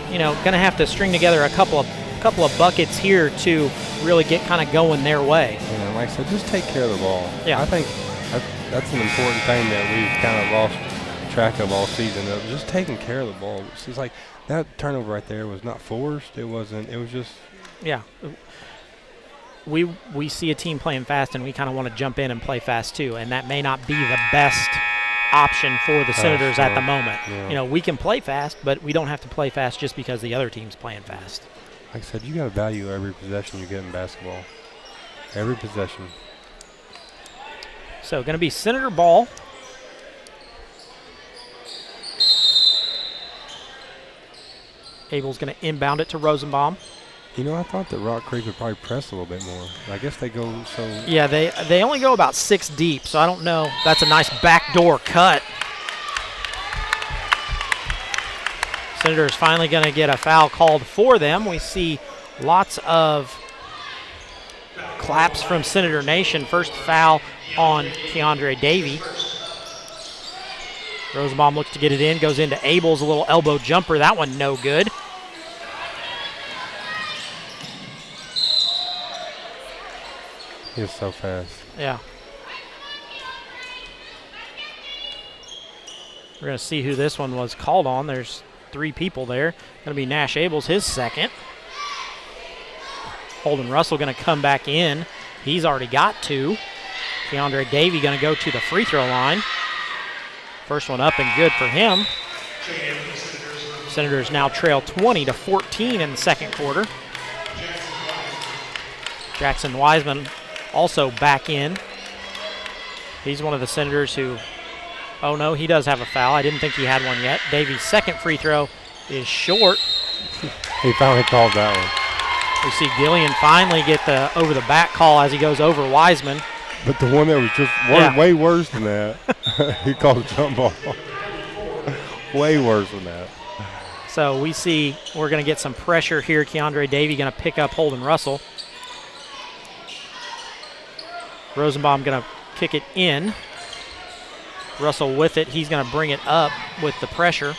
going to have to string together a couple of buckets here to really get kind of going their way. Yeah, like I said, just take care of the ball. Yeah. I think that's an important thing that we've kind of lost track of all season, of just taking care of the ball. It's just like that turnover right there was not forced. It wasn't. It was just. Yeah. We see a team playing fast, and we kind of want to jump in and play fast too, and that may not be the best option for the Senators at the moment. Yeah. We can play fast, but we don't have to play fast just because the other team's playing fast. Like I said, you got to value every possession you get in basketball. Every possession. So going to be Senator ball. Abel's going to inbound it to Rosenbaum. I thought that Rock Creek would probably press a little bit more. I guess they go so. Yeah, they only go about 6 deep, so I don't know. That's a nice backdoor cut. Senators finally going to get a foul called for them. We see lots of claps from Senator Nation. First foul on Keandre Davey. Rosenbaum looks to get it in, goes into Abels, a little elbow jumper. That one no good. He's so fast. Yeah. We're going to see who this one was called on. There's 3 people there. Going to be Nash Abels, his second. Holden Russell going to come back in. He's already got 2. Keandre Davey going to go to the free throw line. First one up and good for him. Senators now trail 20-14 in the second quarter. Jackson Wiseman also back in. He's one of the Senators who, oh no, he does have a foul. I didn't think he had one yet. Davey's second free throw is short. He finally called that one. We see Gillian finally get the over the back call as he goes over Wiseman. But the one that was just way worse than that, he called a jump ball. Way worse than that. So we see we're going to get some pressure here. Keandre Davey going to pick up Holden Russell. Rosenbaum going to kick it in. Russell with it. He's going to bring it up with the pressure.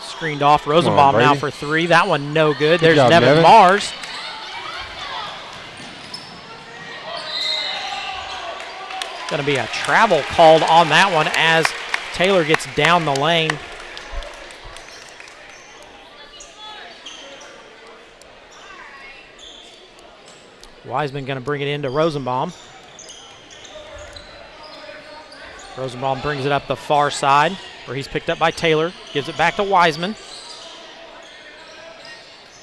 Screened off. Rosenbaum now for three. That one no good. There's Nevin Mars. Going to be a travel called on that one as Taylor gets down the lane. Wiseman going to bring it into Rosenbaum. Rosenbaum brings it up the far side where he's picked up by Taylor. Gives it back to Wiseman.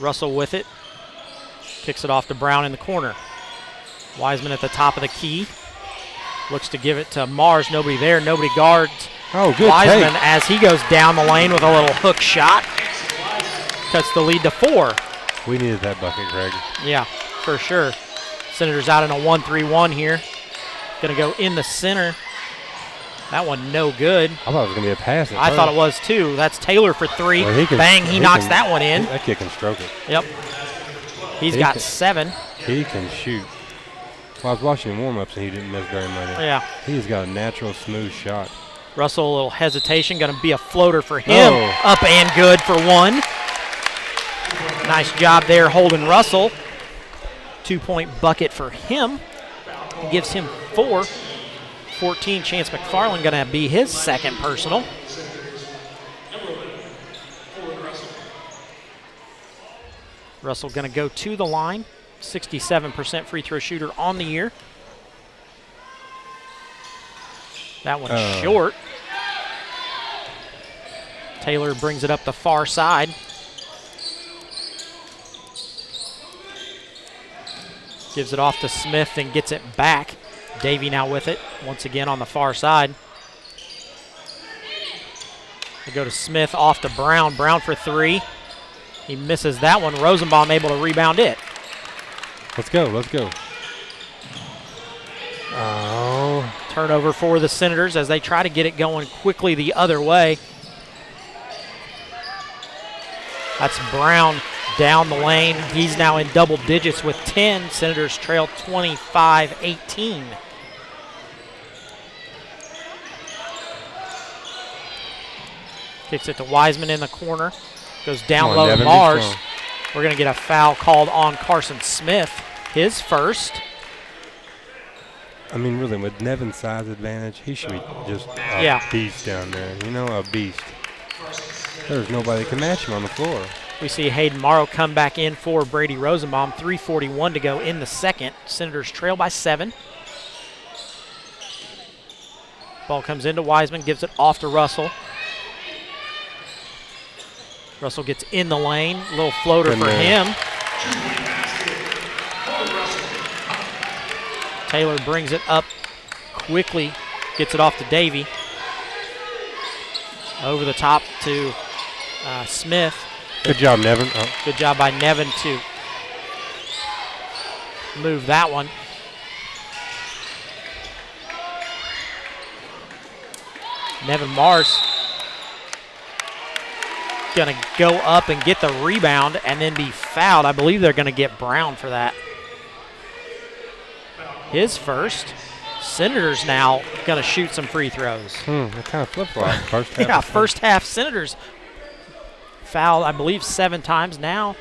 Russell with it. Kicks it off to Brown in the corner. Wiseman at the top of the key. Looks to give it to Mars. Nobody there. Nobody guards Wiseman as he goes down the lane with a little hook shot. Cuts the lead to 4. We needed that bucket, Greg. Yeah, for sure. Senators out in a 1-3-1 here. Going to go in the center. That one no good. I thought it was going to be a pass. I thought it was too. That's Taylor for 3. Well, Bang, he knocks that one in. That kid can stroke it. Yep. He's got 7. He can shoot. Well, I was watching him warm-ups and he didn't miss very much. Yeah. He's got a natural, smooth shot. Russell, a little hesitation. Going to be a floater for him. Oh. Up and good for 1. Nice job there holding Russell. 2-point bucket for him. It gives him 4. 14, Chance McFarland going to be his second personal. Russell going to go to the line. 67% free throw shooter on the year. That one's short. Taylor brings it up the far side. Gives it off to Smith and gets it back. Davey now with it, once again on the far side. They go to Smith, off to Brown. Brown for 3. He misses that one. Rosenbaum able to rebound it. Let's go, let's go. Oh. Turnover for the Senators as they try to get it going quickly the other way. That's Brown down the lane. He's now in double digits with 10. Senators trail 25-18. Kicks it to Wiseman in the corner. Goes down low to Mars. We're going to get a foul called on Carson Smith, his first. I mean, really, with Nevin's size advantage, he should be just a beast down there. You know, a beast. There's nobody that can match him on the floor. We see Hayden Morrow come back in for Brady Rosenbaum. 3:41 to go in the second. Senators trail by 7. Ball comes into Wiseman, gives it off to Russell. Russell gets in the lane. Little floater for him. Taylor brings it up quickly. Gets it off to Davey. Over the top to Smith. Good job, Nevin. Oh. Good job by Nevin to move that one. Nevin Mars going to go up and get the rebound and then be fouled. I believe they're going to get Brown for that. His first. Senators now going to shoot some free throws. They kind of flip-flop. First half. Yeah, first half Senators fouled, I believe, 7 times now.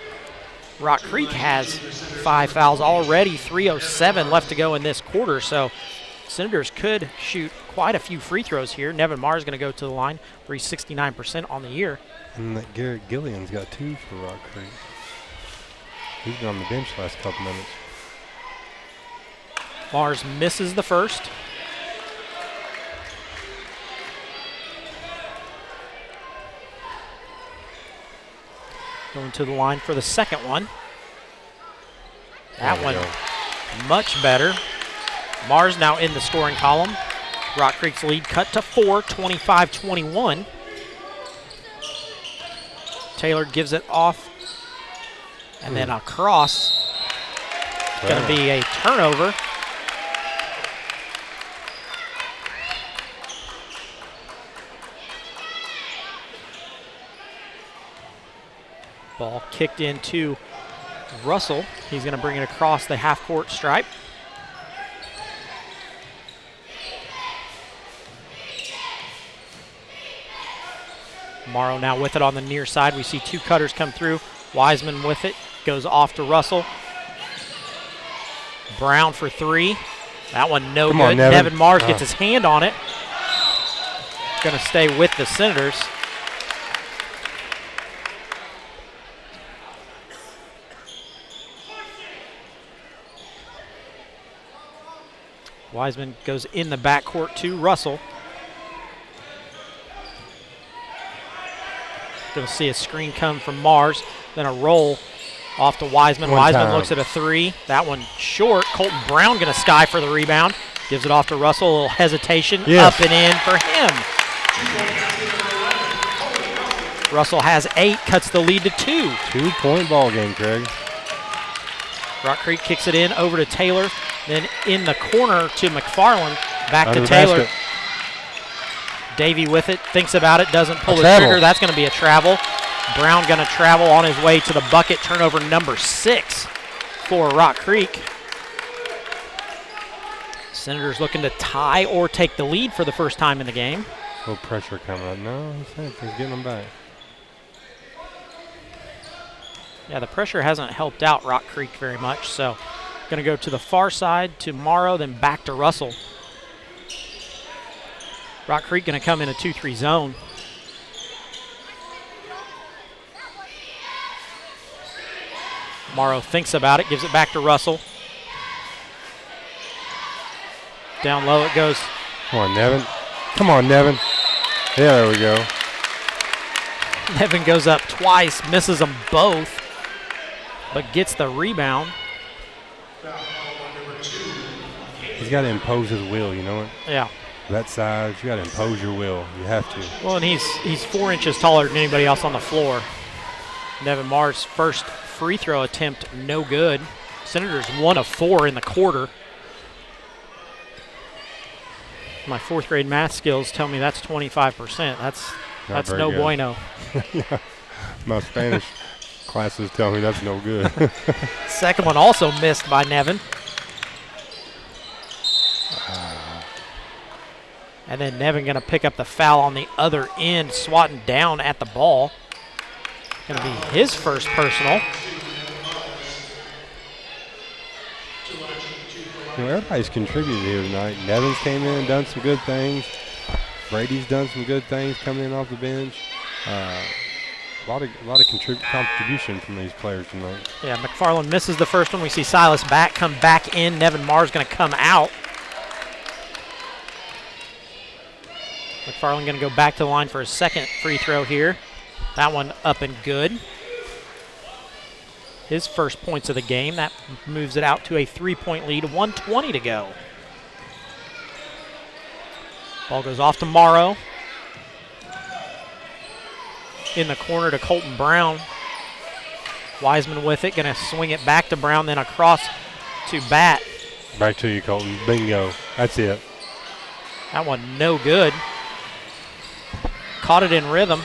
Rock Creek has 5 fouls already, 3:07 left to go in this quarter, so Senators could shoot quite a few free throws here. Nevin Mars is going to go to the line where he's 69% on the year. And that Garrett Gillian's got 2 for Rock Creek. He's been on the bench the last couple minutes. Mars misses the first. Going to the line for the second one. That one much better. Mars now in the scoring column. Rock Creek's lead cut to 4, 25-21. Taylor gives it off. And then across. Going to be a turnover. Ball kicked into Russell. He's going to bring it across the half-court stripe. Morrow now with it on the near side. We see two cutters come through. Wiseman with it. Goes off to Russell. Brown for three. That one no good. Nevin Mars gets his hand on it. Going to stay with the Senators. Wiseman goes in the backcourt to Russell. Going to see a screen come from Mars, then a roll off to Wiseman. Wiseman looks at a three. That one short. Colton Brown going to sky for the rebound. Gives it off to Russell. A little hesitation. Up and in for him. Russell has 8, cuts the lead to 2. 2-point ball game, Craig. Rock Creek kicks it in over to Taylor. Then in the corner to McFarland. Back to Taylor. Basket. Davey with it, thinks about it, doesn't pull the trigger. That's going to be a travel. Brown going to travel on his way to the bucket. Turnover number 6 for Rock Creek. Senators looking to tie or take the lead for the first time in the game. A little pressure coming up. No, he's getting them back. Yeah, the pressure hasn't helped out Rock Creek very much, so going to go to the far side to Morrow, then back to Russell. Rock Creek going to come in a 2-3 zone. Morrow thinks about it, gives it back to Russell. Down low it goes. Come on, Nevin. Come on, Nevin. Yeah, there we go. Nevin goes up twice, misses them both, but gets the rebound. He's got to impose his will, you know it? Yeah. That size, you got to impose your will. You have to. Well, and he's 4 inches taller than anybody else on the floor. Nevin Mars' first free throw attempt, no good. Senators 1 of 4 in the quarter. My 4th grade math skills tell me that's 25%. That's no good. bueno. Yeah. My Spanish classes tell me that's no good. Second one also missed by Nevin. And then Nevin going to pick up the foul on the other end, swatting down at the ball. Going to be his first personal. You know, everybody's contributed here tonight. Nevin's came in and done some good things. Brady's done some good things coming in off the bench. A lot of contribution from these players tonight. Yeah, McFarland misses the first one. We see Silas come back in. Nevin Mars going to come out. McFarland going to go back to the line for his second free throw here. That one up and good. His first points of the game. That moves it out to a 3-point lead, 1:20 to go. Ball goes off to Morrow. In the corner to Colton Brown. Wiseman with it, going to swing it back to Brown, then across to Bat. Back to you, Colton. Bingo. That's it. That one no good. Caught it in rhythm.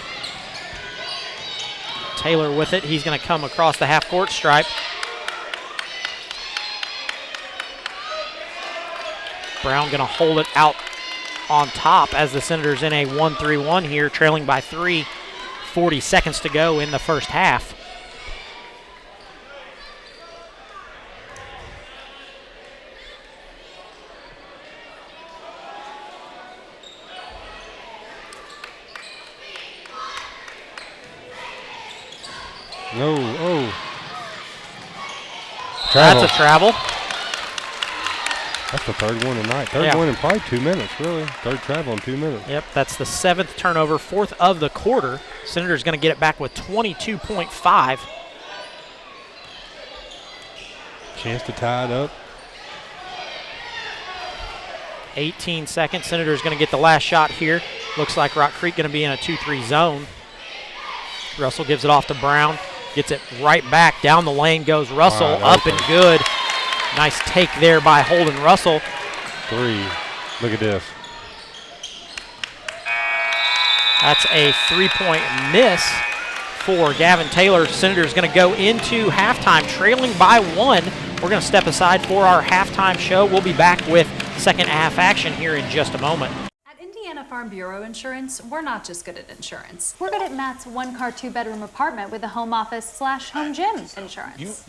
Taylor with it. He's going to come across the half-court stripe. Brown going to hold it out on top as the Senators in a 1-3-1 here, trailing by 3. 40 seconds to go in the first half. No, oh. Travel. That's a travel. That's the third one tonight. Third one in probably 2 minutes, really. Third travel in 2 minutes. Yep, that's the 7th turnover, 4th of the quarter. Senators going to get it back with 22.5. Chance to tie it up. 18 seconds. Senators going to get the last shot here. Looks like Rock Creek going to be in a 2-3 zone. Russell gives it off to Brown. Gets it right back. Down the lane goes Russell. Up and good. Nice take there by Holden Russell. 3. Look at this. That's a 3-point miss for Gavin Taylor. Senators going to go into halftime trailing by 1. We're going to step aside for our halftime show. We'll be back with second half action here in just a moment. At Indiana Farm Bureau Insurance, we're not just good at insurance. We're good at Matt's 1-car, 2-bedroom apartment with a home office/home gym insurance.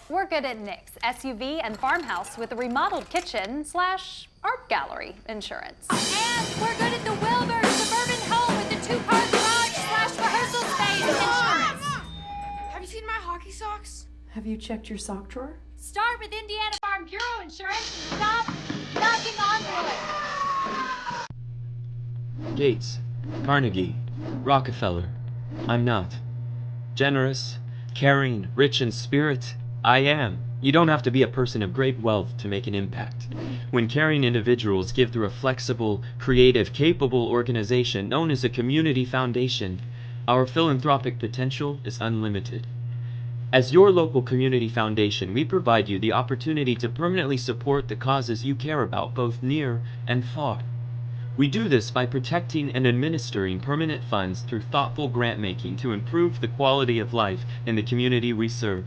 We're good at Nick's SUV and farmhouse with a remodeled kitchen/art gallery insurance. And we're good at the Wilbur suburban home with the 2-car garage/rehearsal space insurance. Have you seen my hockey socks? Have you checked your sock drawer? Start with Indiana Farm Bureau Insurance and stop knocking on wood. Gates, Carnegie, Rockefeller. I'm not. Generous, caring, rich in spirit, I am. You don't have to be a person of great wealth to make an impact. When caring individuals give through a flexible, creative, capable organization known as a community foundation, our philanthropic potential is unlimited. As your local community foundation, we provide you the opportunity to permanently support the causes you care about, both near and far. We do this by protecting and administering permanent funds through thoughtful grant making to improve the quality of life in the community we serve.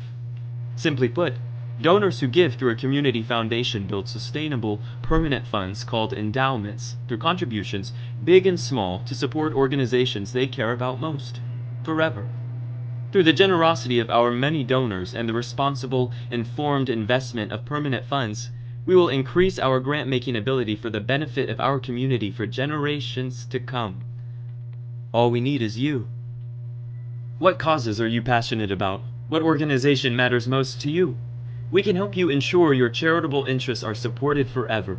Simply put, donors who give through a community foundation build sustainable, permanent funds called endowments through contributions, big and small, to support organizations they care about most, forever. Through the generosity of our many donors and the responsible, informed investment of permanent funds, we will increase our grant-making ability for the benefit of our community for generations to come. All we need is you. What causes are you passionate about? What organization matters most to you? We can help you ensure your charitable interests are supported forever.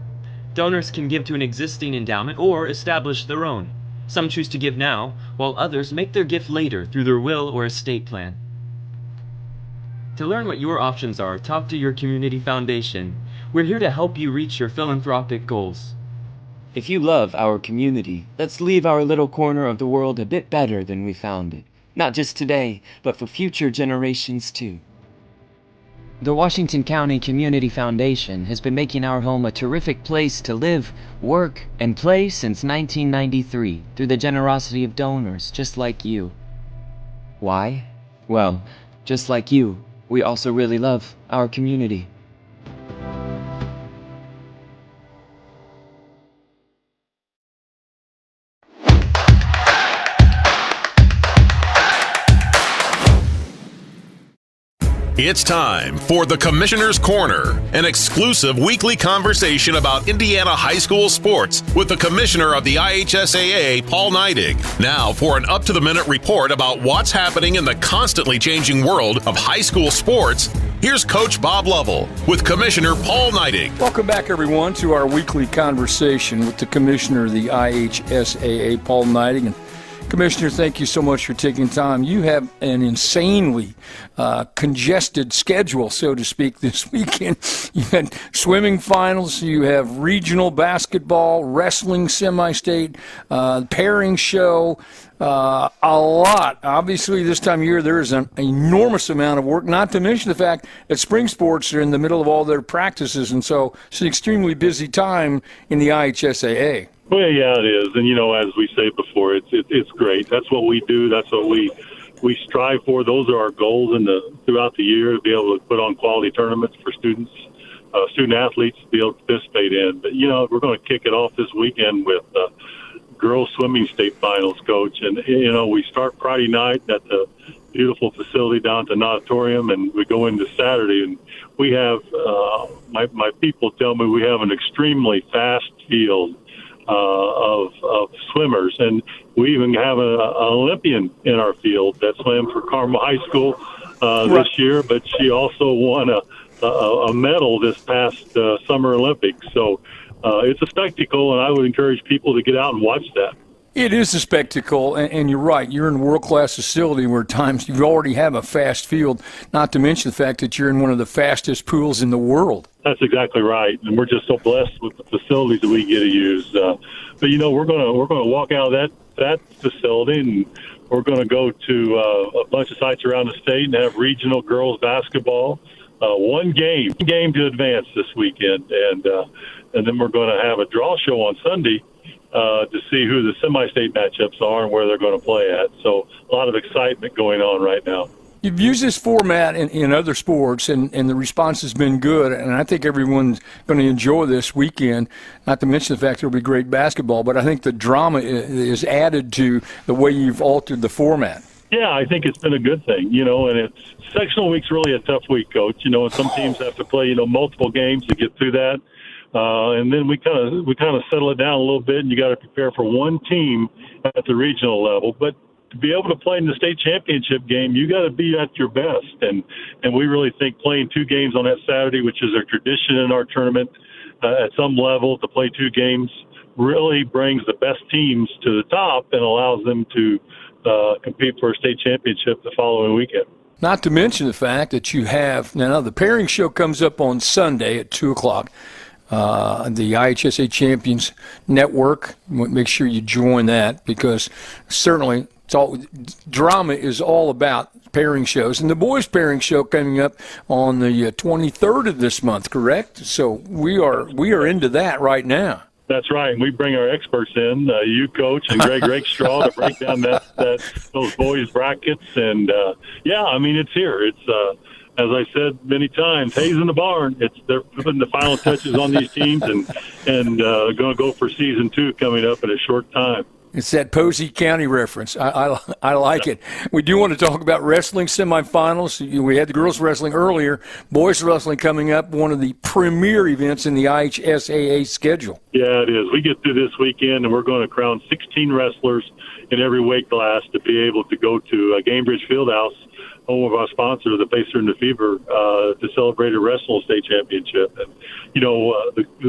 Donors can give to an existing endowment or establish their own. Some choose to give now, while others make their gift later through their will or estate plan. To learn what your options are, talk to your community foundation. We're here to help you reach your philanthropic goals. If you love our community, let's leave our little corner of the world a bit better than we found it. Not just today, but for future generations too. The Washington County Community Foundation has been making our home a terrific place to live, work, and play since 1993 through the generosity of donors just like you. Why? Well, just like you, we also really love our community. It's time for the Commissioner's Corner, an exclusive weekly conversation about Indiana high school sports with the Commissioner of the IHSAA, Paul Neidig. Now for an up-to-the-minute report about what's happening in the constantly changing world of high school sports, here's Coach Bob Lovell with Commissioner Paul Neidig. Welcome back, everyone, to our weekly conversation with the Commissioner of the IHSAA, Paul Neidig. And Commissioner, thank you so much for taking time. You have an insanely congested schedule, so to speak, this weekend. You had swimming finals, you have regional basketball, wrestling semi-state, pairing show, a lot. Obviously, this time of year, there is an enormous amount of work, not to mention the fact that spring sports are in the middle of all their practices, and so it's an extremely busy time in the IHSAA. Well, yeah, it is. And, you know, as we say before, it's great. That's what we do. That's what we strive for. Those are our goals throughout the year, to be able to put on quality tournaments for student athletes to be able to participate in. But, you know, we're going to kick it off this weekend with girls swimming state finals, Coach. And, you know, we start Friday night at the beautiful facility down at the Auditorium, and we go into Saturday. And we have, my people tell me we have an extremely fast field of swimmers, and we even have an Olympian in our field that swam for Carmel High School this year, but she also won a a medal this past Summer Olympics. So it's a spectacle, and I would encourage people to get out and watch that. It is a spectacle, and you're right. You're in a world-class facility where at times you already have a fast field, not to mention the fact that you're in one of the fastest pools in the world. That's exactly right, and we're just so blessed with the facilities that we get to use. But you know, we're gonna walk out of that facility, and we're gonna go to a bunch of sites around the state and have regional girls basketball. One game to advance this weekend, and then we're going to have a draw show on Sunday to see who the semi-state matchups are and where they're going to play at. So a lot of excitement going on right now. You've used this format in other sports, and the response has been good, and I think everyone's going to enjoy this weekend, not to mention the fact there will be great basketball, but I think the drama is added to the way you've altered the format. Yeah, I think it's been a good thing, you know, and it's sectional week's really a tough week, Coach, you know, and some teams have to play, you know, multiple games to get through that. And then we kind of settle it down a little bit, and you got to prepare for one team at the regional level. But to be able to play in the state championship game, you got to be at your best. And we really think playing two games on that Saturday, which is a tradition in our tournament at some level, to play two games really brings the best teams to the top and allows them to compete for a state championship the following weekend. Not to mention the fact that you have, now the pairing show comes up on Sunday at 2 o'clock. The IHSA Champions Network, make sure you join that, because certainly drama is all about pairing shows. And the boys pairing show coming up on the 23rd of this month, correct? So we are into that right now. That's right. We bring our experts in, you, Coach, and Greg Rakestraw, to break down those boys' brackets. And, yeah, I mean, it's here. It's, as I said many times, Hayes in the barn. They're putting the final touches on these teams and going to go for season 2 coming up in a short time. It's that Posey County reference. I like it. We do want to talk about wrestling semifinals. We had the girls wrestling earlier. Boys wrestling coming up, one of the premier events in the IHSAA schedule. Yeah, it is. We get through this weekend, and we're going to crown 16 wrestlers in every weight class to be able to go to Gamebridge Fieldhouse, home of our sponsor, the Pacer and the Fever, to celebrate a wrestling state championship. And, you know,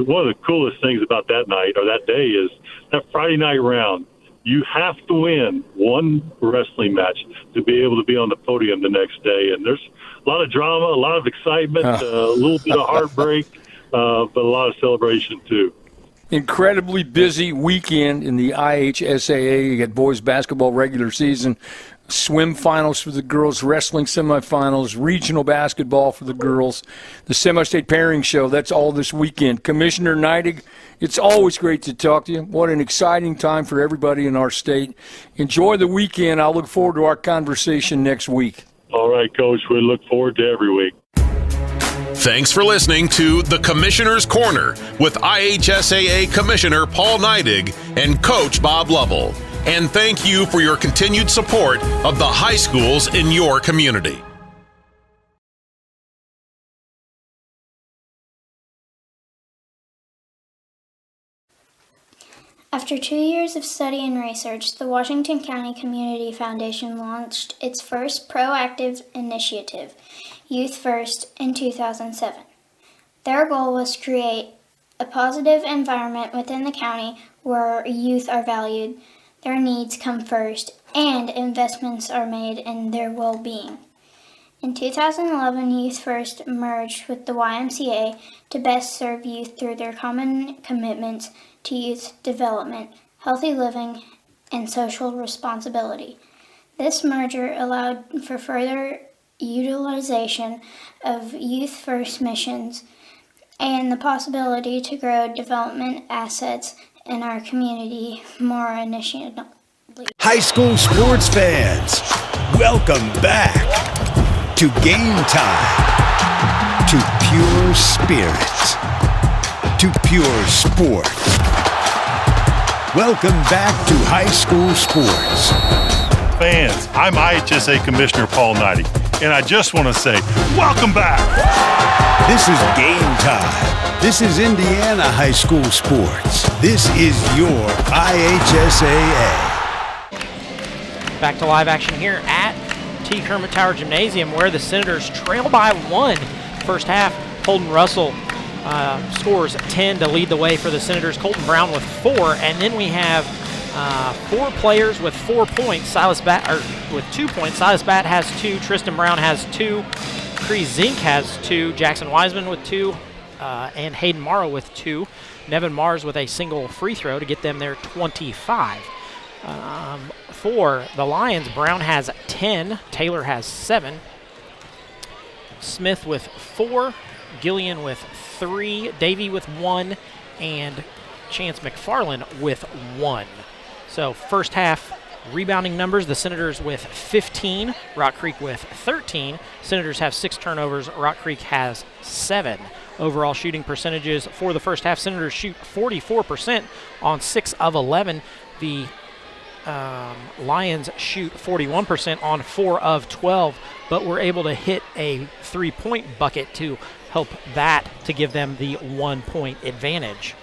one of the coolest things about that night or that day is that Friday night round. You have to win one wrestling match to be able to be on the podium the next day. And there's a lot of drama, a lot of excitement, a little bit of heartbreak, but a lot of celebration too. Incredibly busy weekend in the IHSAA. You got boys basketball regular season, swim finals for the girls, wrestling semifinals, regional basketball for the girls, the semi-state pairing show. That's all this weekend. Commissioner Neidig, it's always great to talk to you. What an exciting time for everybody in our state. Enjoy the weekend. I'll look forward to our conversation next week. All right, Coach. We look forward to every week. Thanks for listening to The Commissioner's Corner with IHSAA Commissioner Paul Neidig and Coach Bob Lovell. And thank you for your continued support of the high schools in your community. After 2 years of study and research, the Washington County Community Foundation launched its first proactive initiative, Youth First, in 2007. Their goal was to create a positive environment within the county where youth are valued, their needs come first, and investments are made in their well-being. In 2011, Youth First merged with the YMCA to best serve youth through their common commitments to youth development, healthy living, and social responsibility. This merger allowed for further utilization of Youth First missions and the possibility to grow development assets in our community more initiatively. High school sports fans, welcome back to Game Time, to pure spirit, to pure sport. Welcome back to high school sports. Fans, I'm IHSA Commissioner Paul Neidig, and I just want to say, welcome back. This is Game Time. This is Indiana high school sports. This is your IHSAA. Back to live action here at T. Kermit Tower Gymnasium, where the Senators trail by 1 First half, Holden Russell scores 10 to lead the way for the Senators. Colton Brown with 4, and then we have 4 players with 4 points. Silas Bat with 2 points. Silas Bat has 2. Tristan Brown has 2. Cree Zink has 2. Jackson Wiseman with 2, and Hayden Morrow with 2. Nevin Mars with a single free throw to get them their 25. For the Lions, Brown has 10. Taylor has 7. Smith with 4. Gillian with 3. Davey with 1. And Chance McFarland with 1. So first half rebounding numbers, the Senators with 15. Rock Creek with 13. Senators have 6 turnovers. Rock Creek has 7. Overall shooting percentages for the first half, Senators shoot 44% on 6 of 11. The Lions shoot 41% on 4 of 12, but were able to hit a 3-point bucket to help that to give them the 1-point advantage.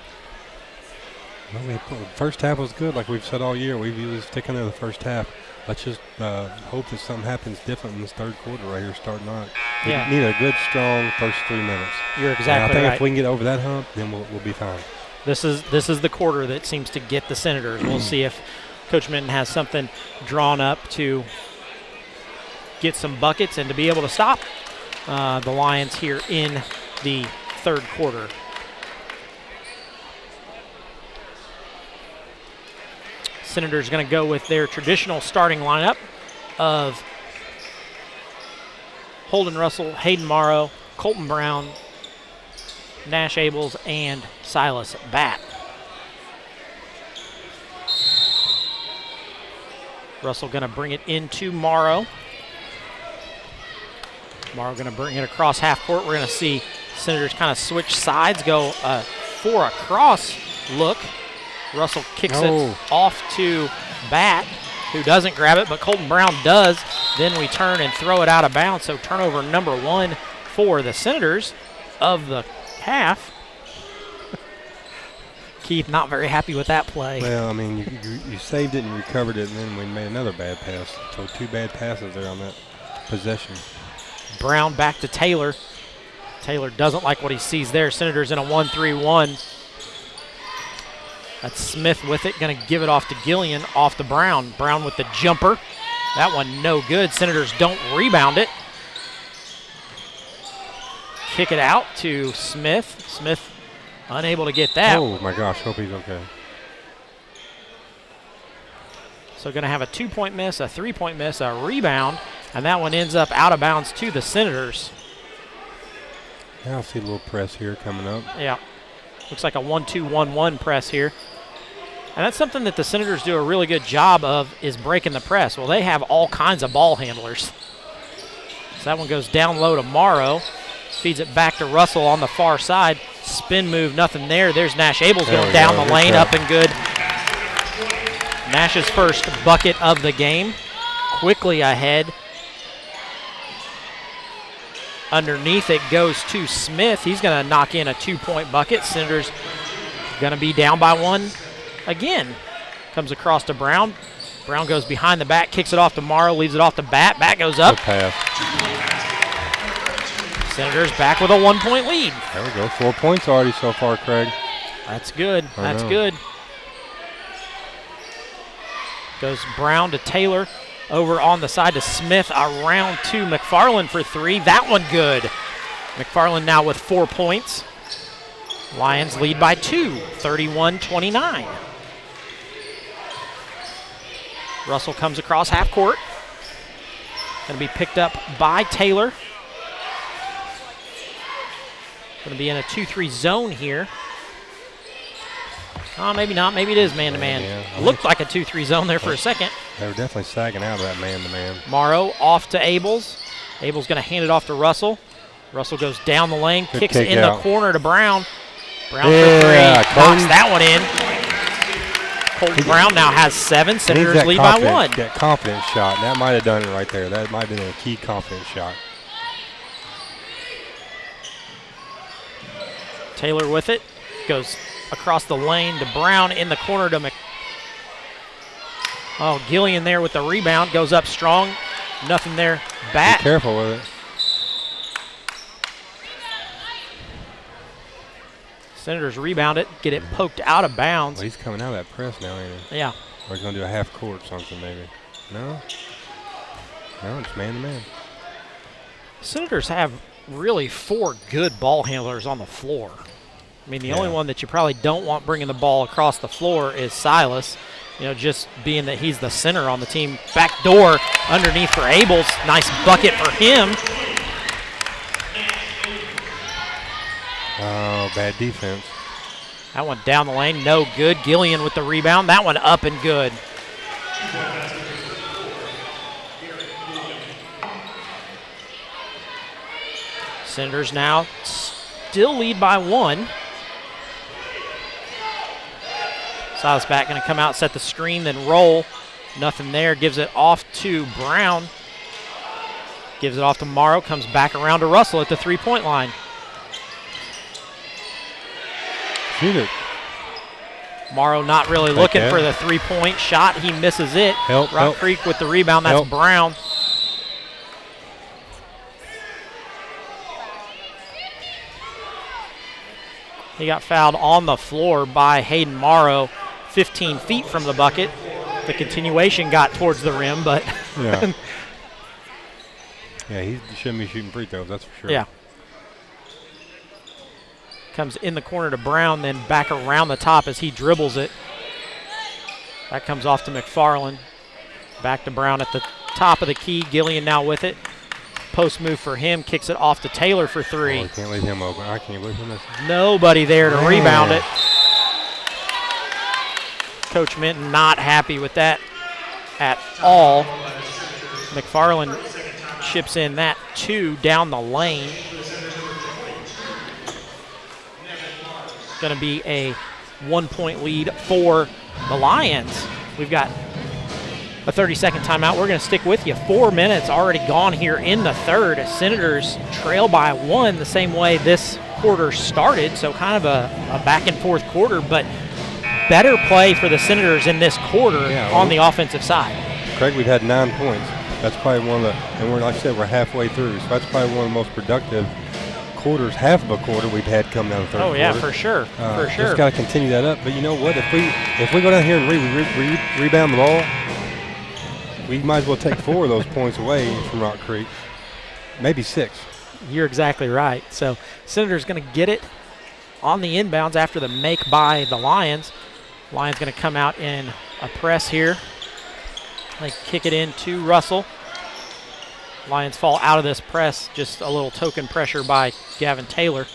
Well, the first half was good, like we've said all year. We've usually stick into the first half. Let's just hope that something happens different in this third quarter right here starting on. We need a good, strong first 3 minutes. You're exactly and I think right. if we can get over that hump, then we'll be fine. This is the quarter that seems to get the Senators. We'll see if Coach Minton has something drawn up to get some buckets and to be able to stop the Lions here in the third quarter. Senators going to go with their traditional starting lineup of Holden Russell, Hayden Morrow, Colton Brown, Nash Abels, and Silas Bat. Russell going to bring it into Morrow. Morrow going to bring it across half court. We're going to see Senators kind of switch sides, go for a cross look. Russell kicks it off to Bat, who doesn't grab it, but Colton Brown does. Then we turn and throw it out of bounds. So turnover number 1 for the Senators of the half. Keith not very happy with that play. Well, I mean, you saved it and recovered it, and then we made another bad pass. So 2 bad passes there on that possession. Brown back to Taylor. Taylor doesn't like what he sees there. Senators in a 1-3-1. That's Smith with it, going to give it off to Gillian, off to Brown. Brown with the jumper. That one no good. Senators don't rebound it. Kick it out to Smith. Smith unable to get that. Oh my gosh, hope he's okay. So going to have a 2-point miss, a 3-point miss, a rebound, and that one ends up out of bounds to the Senators. Now I see a little press here coming up. Yeah. Looks like a 1-2-1-1 press here. And that's something that the Senators do a really good job of, is breaking the press. Well, they have all kinds of ball handlers. So that one goes down low to Morrow. Feeds it back to Russell on the far side. Spin move, nothing there. There's Nash Abels going down the lane, up and good. Nash's first bucket of the game. Quickly ahead. Underneath it goes to Smith. He's going to knock in a 2-point bucket. Senators going to be down by 1 again. Comes across to Brown. Brown goes behind the back, kicks it off to Morrow, leaves it off to Bat. Bat goes up. Good pass. Senators back with a 1-point lead. There we go. 4 points already so far, Craig. That's good. That's good. Goes Brown to Taylor. Over on the side to Smith, around to McFarland for 3. That one good. McFarland now with 4 points. Lions lead by 2, 31-29. Russell comes across half court. Going to be picked up by Taylor. Going to be in a 2-3 zone here. Oh, maybe not. Maybe it is man-to-man. Yeah. Looked like a 2-3 zone there for a second. They were definitely sagging out of that man-to-man. Morrow off to Abels. Abels going to hand it off to Russell. Russell goes down the lane, kicks it in the corner to Brown. Brown for 3, knocks that one in. Colton Brown now has 7. Senators lead by 1. That confidence shot, and that might have done it right there. That might have been a key confidence shot. Taylor with it. Goes across the lane to Brown, in the corner to Gillian there with the rebound. Goes up strong. Nothing there. Bat. Be careful with it. Senators rebound it, get it poked out of bounds. Well, he's coming out of that press now, ain't he? Yeah. Or he's going to do a half court or something maybe. No? No, it's man-to-man. Senators have really 4 good ball handlers on the floor. I mean, the only one that you probably don't want bringing the ball across the floor is Silas. You know, just being that he's the center on the team. Back door underneath for Abels. Nice bucket for him. Oh, bad defense. That one down the lane, no good. Gillian with the rebound. That one up and good. Senators now still lead by 1. Silas back going to come out, set the screen, then roll. Nothing there. Gives it off to Brown. Gives it off to Morrow. Comes back around to Russell at the 3-point line. Shoot it. Morrow not really looking for the 3-point shot. He misses it. Rock Creek with the rebound. That's Brown. He got fouled on the floor by Hayden Morrow, 15 feet from the bucket. The continuation got towards the rim, but yeah, yeah, he shouldn't be shooting free throws, that's for sure. Yeah. Comes in the corner to Brown, then back around the top as he dribbles it. That comes off to McFarland. Back to Brown at the top of the key. Gillian now with it. Post move for him, kicks it off to Taylor for 3. Oh, can't leave him open. I can't leave him. Nobody there to rebound it. Coach Minton not happy with that at all. McFarland chips in that 2 down the lane. Going to be a 1-point lead for the Lions. We've got a 30-second timeout. We're going to stick with you. 4 minutes already gone here in the third. Senators trail by 1 the same way this quarter started, so kind of a back-and-forth quarter, but better play for the Senators in this quarter on the offensive side. Craig, we've had 9 points. That's probably one of the, and we're, like I said, we're halfway through, so that's probably one of the most productive quarters, half of a quarter we've had come down the third quarter. Oh, yeah, for sure, for sure. Just got to continue that up. But you know what? If we go down here and rebound the ball, we might as well take 4 of those points away from Rock Creek, maybe 6. You're exactly right. So Senators going to get it on the inbounds after the make by the Lions. Lions going to come out in a press here. They kick it in to Russell. Lions fall out of this press. Just a little token pressure by Gavin Taylor.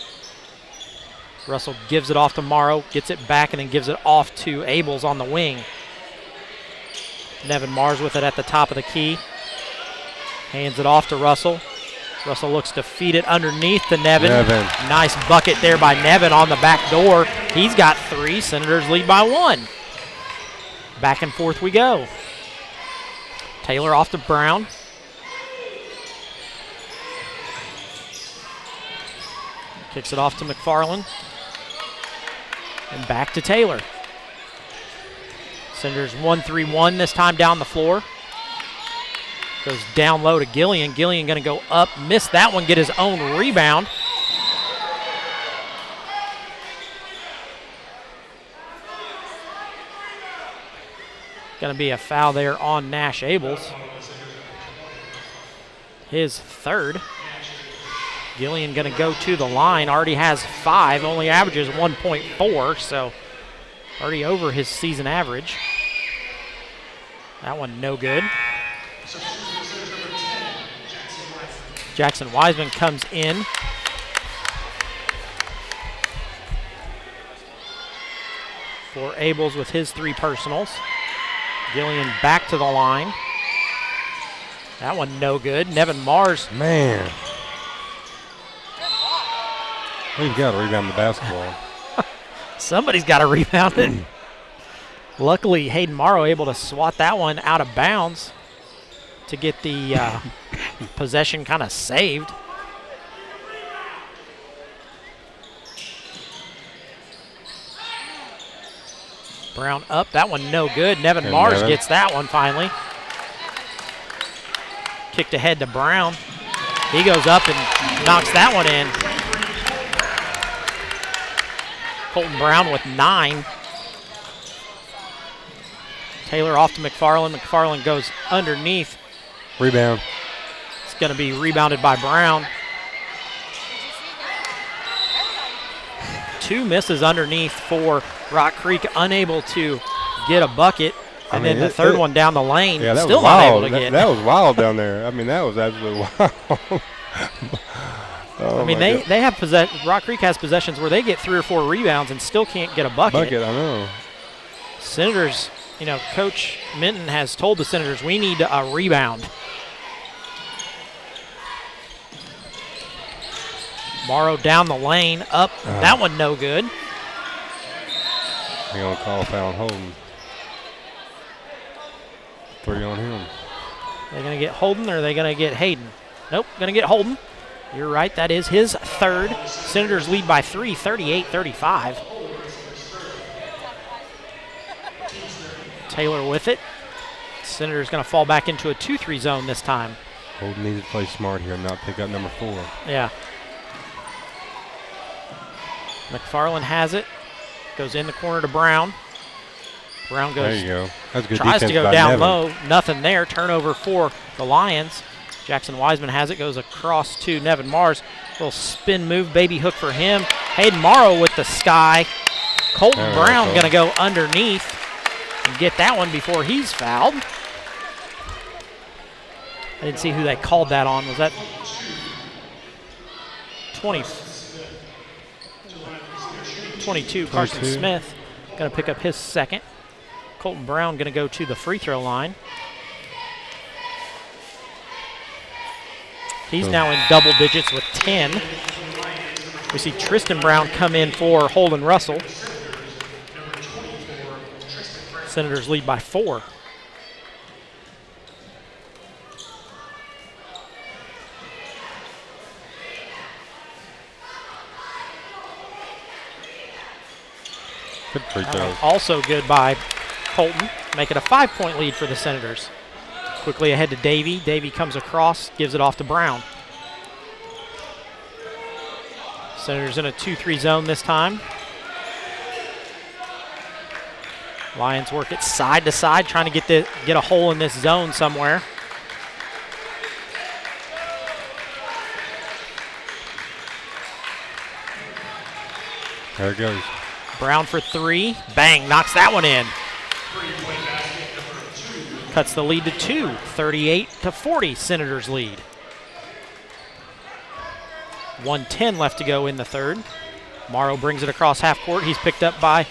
Russell gives it off to Morrow, gets it back, and then gives it off to Abels on the wing. Nevin Mars with it at the top of the key. Hands it off to Russell. Russell looks to feed it underneath to Nevin. Nice bucket there by Nevin on the back door. He's got 3. Senators lead by 1. Back and forth we go. Taylor off to Brown. Kicks it off to McFarland. And back to Taylor. Senators 1-3-1 this time down the floor. Goes down low to Gillian. Gillian going to go up, miss that one, get his own rebound. Going to be a foul there on Nash Abels. His 3rd. Gillian going to go to the line. Already has 5, only averages 1.4, so already over his season average. That one no good. Jackson Wiseman comes in. For Abels with his 3 personals. Gillian back to the line. That one no good. Nevin Mars. Man. We've got to rebound the basketball. Somebody's got to rebound it. Luckily, Hayden Morrow able to swat that one out of bounds to get the possession kind of saved. Brown up. That one no good. Nevin Mars gets that one finally. Kicked ahead to Brown. He goes up and knocks that one in. Colton Brown with 9. Taylor off to McFarland. McFarland goes underneath. Rebound. It's going to be rebounded by Brown. 2 misses underneath for Rock Creek, unable to get a bucket. And then the third one down the lane, yeah, that still was not wild. able to get. That was wild down there. I mean, that was absolutely wild. I mean, they have Rock Creek has possessions where they get 3 or 4 rebounds and still can't get a bucket. I know. Senators, you know, Coach Minton has told the Senators, we need a rebound. Morrow down the lane, up. That one no good. They're going to call a foul on Holden. 3 on him. They're going to get Holden or are they going to get Hayden? Nope, going to get Holden. You're right, that is his third. Senators lead by 3, 38-35. Taylor with it. Senators going to fall back into a 2-3 zone this time. Holden needs to play smart here and not pick up number 4. Yeah. McFarland has it. Goes in the corner to Brown. Brown goes. There you go. That's good tries to defense go by down Nevin. low. Nothing there. Turnover for the Lions. Jackson Wiseman has it. Goes across to Nevin Mars. Little spin move. Baby hook for him. Hayden Morrow with the sky. Colton Brown going to go underneath and get that one before he's fouled. I didn't see who they called that on. Was that 22, Carson Smith, going to pick up his second. Colton Brown going to go to the free throw line. He's now in double digits with 10. We see Tristan Brown come in for Holden Russell. Senators lead by 4. Good free throws. Also good by Colton, make it a 5-point lead for the Senators. Quickly ahead to Davey. Davey comes across, gives it off to Brown. Senators in a 2-3 zone this time. Lions work it side to side, trying to get a hole in this zone somewhere. There it goes. Brown for 3. Bang, knocks that one in. Cuts the lead to 2. 38-40, Senators lead. 1:10 left to go in the third. Morrow brings it across half court. He's picked up by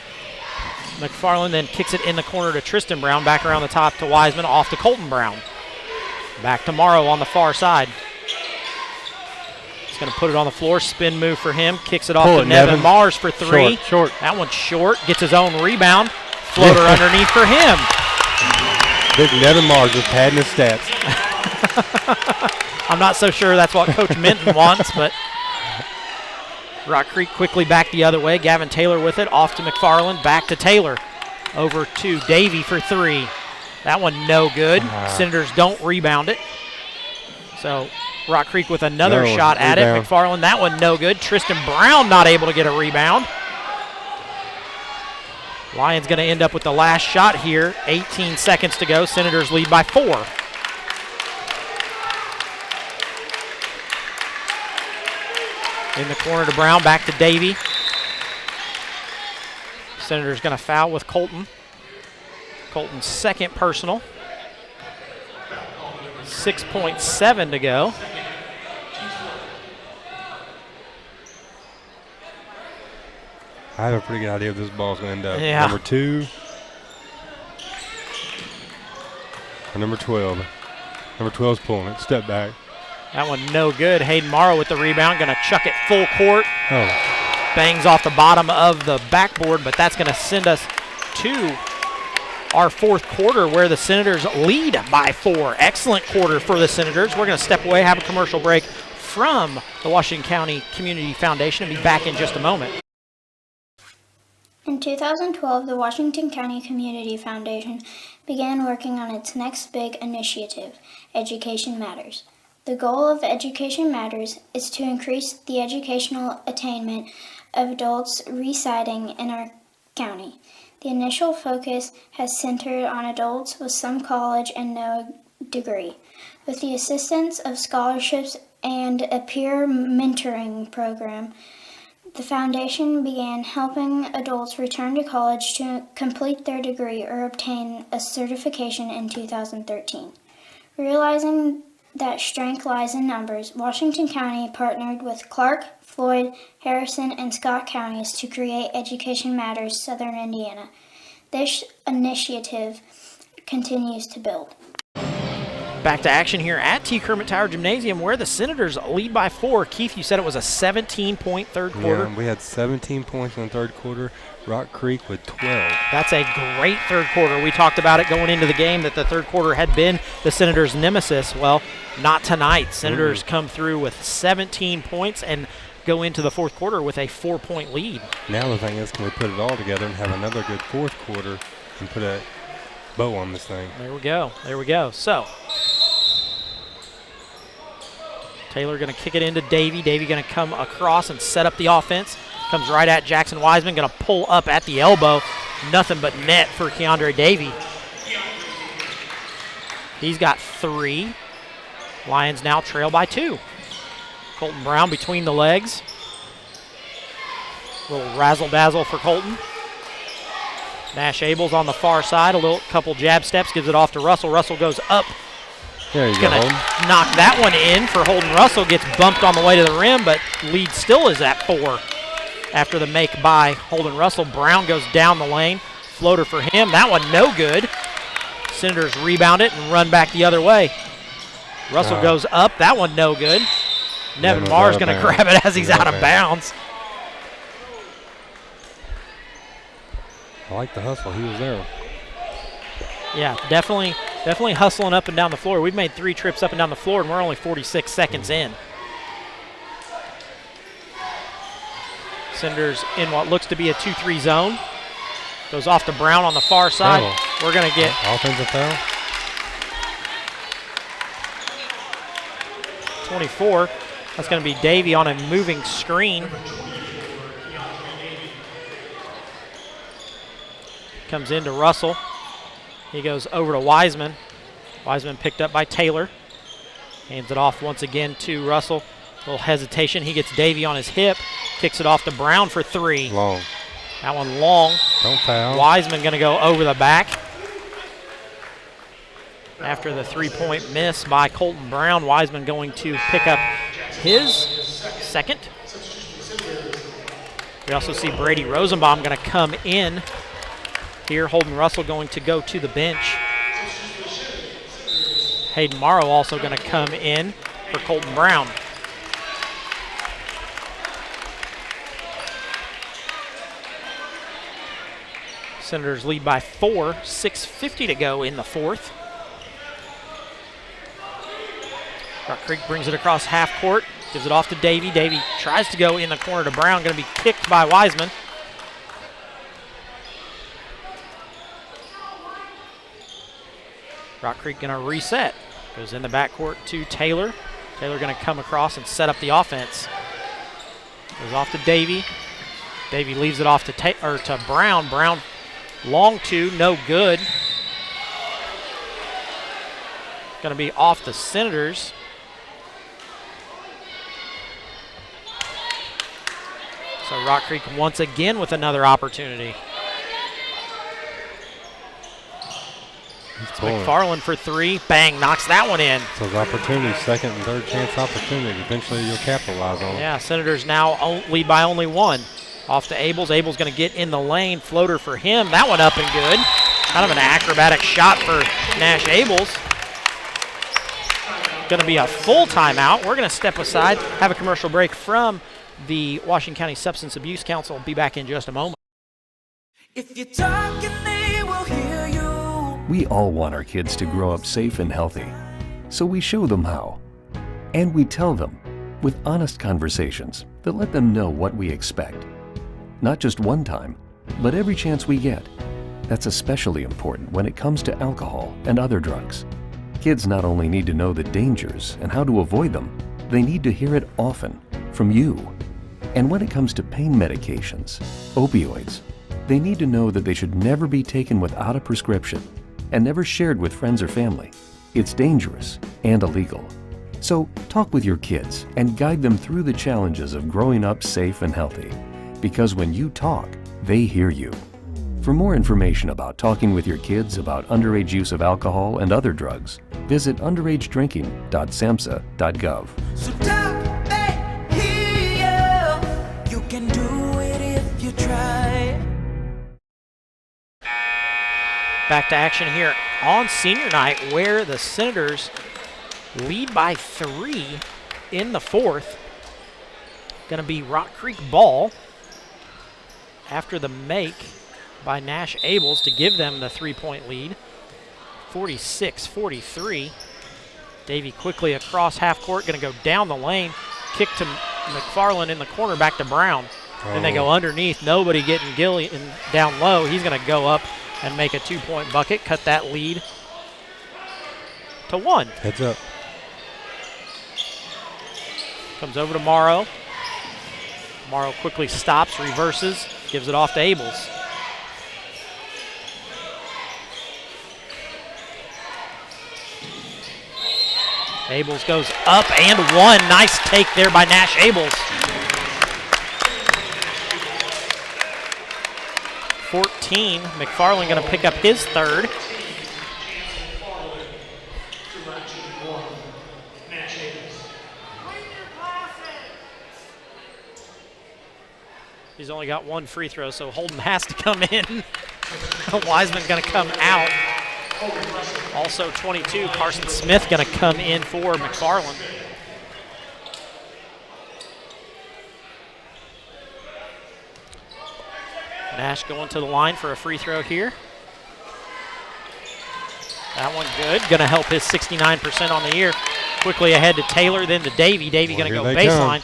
McFarland, then kicks it in the corner to Tristan Brown. Back around the top to Wiseman, off to Colton Brown. Back to Morrow on the far side. He's going to put it on the floor. Spin move for him. Kicks it off to Nevin Mars for 3. Short. That one's short. Gets his own rebound. Floater underneath for him. Big Nevin Mars just padding his stats. I'm not so sure that's what Coach Minton wants, but Rock Creek quickly back the other way. Gavin Taylor with it. Off to McFarland. Back to Taylor. Over to Davey for 3. That one no good. Senators don't rebound it. So Rock Creek with another shot at it. McFarland, that one no good. Tristan Brown not able to get a rebound. Lions going to end up with the last shot here. 18 seconds to go. Senators lead by 4. In the corner to Brown, back to Davey. Senators going to foul with Colton. Colton's second personal. 6.7 to go. I have a pretty good idea of this ball's going to end up. Yeah. Number 2 or number 12. Number 12's pulling it. Step back. That one no good. Hayden Morrow with the rebound. Going to chuck it full court. Oh. Bangs off the bottom of the backboard, but that's going to send us to our fourth quarter where the Senators lead by 4. Excellent quarter for the Senators. We're going to step away, have a commercial break from the Washington County Community Foundation, and be back in just a moment. In 2012, the Washington County Community Foundation began working on its next big initiative, Education Matters. The goal of Education Matters is to increase the educational attainment of adults residing in our county. The initial focus has centered on adults with some college and no degree. With the assistance of scholarships and a peer mentoring program, the foundation began helping adults return to college to complete their degree or obtain a certification in 2013. Realizing that strength lies in numbers, Washington County partnered with Clark, Floyd, Harrison, and Scott counties to create Education Matters Southern Indiana. This initiative continues to build. Back to action here at T. Kermit Tower Gymnasium, where the Senators lead by 4. Keith, you said it was a 17-point third quarter. Yeah, we had 17 points in the third quarter. Rock Creek with 12. That's a great third quarter. We talked about it going into the game that the third quarter had been the Senators' nemesis. Well, not tonight. Senators come through with 17 points and go into the fourth quarter with a 4-point lead. Now the thing is, can we put it all together and have another good fourth quarter and put a bow on this thing? There we go. There we go. So Taylor going to kick it into Davey. Davey going to come across and set up the offense. Comes right at Jackson Wiseman. Going to pull up at the elbow. Nothing but net for Keandre Davey. He's got 3. Lions now trail by 2. Colton Brown between the legs. Little razzle-dazzle for Colton. Nash Abels on the far side. A little couple jab steps. Gives it off to Russell. Russell goes up. There you He's go, going to Holden. knock that one in for Holden Russell. Gets bumped on the way to the rim, but lead still is at 4 after the make by Holden Russell. Brown goes down the lane. Floater for him. That one no good. Senators rebound it and run back the other way. Russell goes up. That one no good. Nevin Marr's going to grab it as he's out of bounds. I like the hustle. He was there. Yeah, definitely hustling up and down the floor. We've made 3 trips up and down the floor, and we're only 46 seconds in. Senators in what looks to be a 2-3 zone. Goes off to Brown on the far side. Foul. We're going to get Offensive foul. 24. That's going to be Davey on a moving screen. Comes into Russell. He goes over to Wiseman. Wiseman picked up by Taylor. Hands it off once again to Russell. A little hesitation. He gets Davey on his hip. Kicks it off to Brown for 3. Long. That one long. Don't foul. Wiseman going to go over the back. After the 3-point miss by Colton Brown, Wiseman going to pick up his second. We also see Brady Rosenbaum going to come in here. Holden Russell going to go to the bench. Hayden Morrow also going to come in for Colton Brown. Senators lead by 4, 6:50 to go in the fourth. Rock Creek brings it across half court, gives it off to Davey. Davey tries to go in the corner to Brown, going to be kicked by Wiseman. Rock Creek going to reset. Goes in the backcourt to Taylor. Taylor going to come across and set up the offense. Goes off to Davey. Davey leaves it off to Brown. Brown long 2, no good. Going to be off the Senators. So Rock Creek once again with another opportunity. McFarland for 3. Bang, knocks that one in. So those opportunities, second and third chance opportunity. Eventually you'll capitalize on. Yeah, Senators now lead by only 1. Off to Abels. Abels going to get in the lane. Floater for him. That one up and good. Kind of an acrobatic shot for Nash Abels. Going to be a full timeout. We're going to step aside, have a commercial break from the Washington County Substance Abuse Council. Be back in just a moment. If you're talking, they will hear you. We all want our kids to grow up safe and healthy, so we show them how. And we tell them with honest conversations that let them know what we expect. Not just one time, but every chance we get. That's especially important when it comes to alcohol and other drugs. Kids not only need to know the dangers and how to avoid them, they need to hear it often from you. And when it comes to pain medications, opioids, they need to know that they should never be taken without a prescription and never shared with friends or family. It's dangerous and illegal. So talk with your kids and guide them through the challenges of growing up safe and healthy. Because when you talk, they hear you. For more information about talking with your kids about underage use of alcohol and other drugs, visit underagedrinking.samhsa.gov. So talk back here. You can do it if you try. Back to action here on senior night, where the Senators lead by 3 in the 4th. Going to be Rock Creek ball after the make by Nash Ables to give them the 3-point lead. 46-43. Davey quickly across half court, going to go down the lane. Kick to McFarland in the corner, back to Brown. Then they go underneath, nobody getting Gillian down low. He's going to go up and make a 2-point bucket, cut that lead to 1. Heads up. Comes over to Morrow. Morrow quickly stops, reverses, gives it off to Ables. Ables goes up and 1. Nice take there by Nash Ables. 14. McFarland going to pick up his 3rd. He's only got 1 free throw, so Holden has to come in. Wiseman going to come out. Also 22, Carson Smith going to come in for McFarland. Nash going to the line for a free throw here. That one good. Going to help his 69% on the year. Quickly ahead to Taylor, then to Davey. Davey going to go baseline.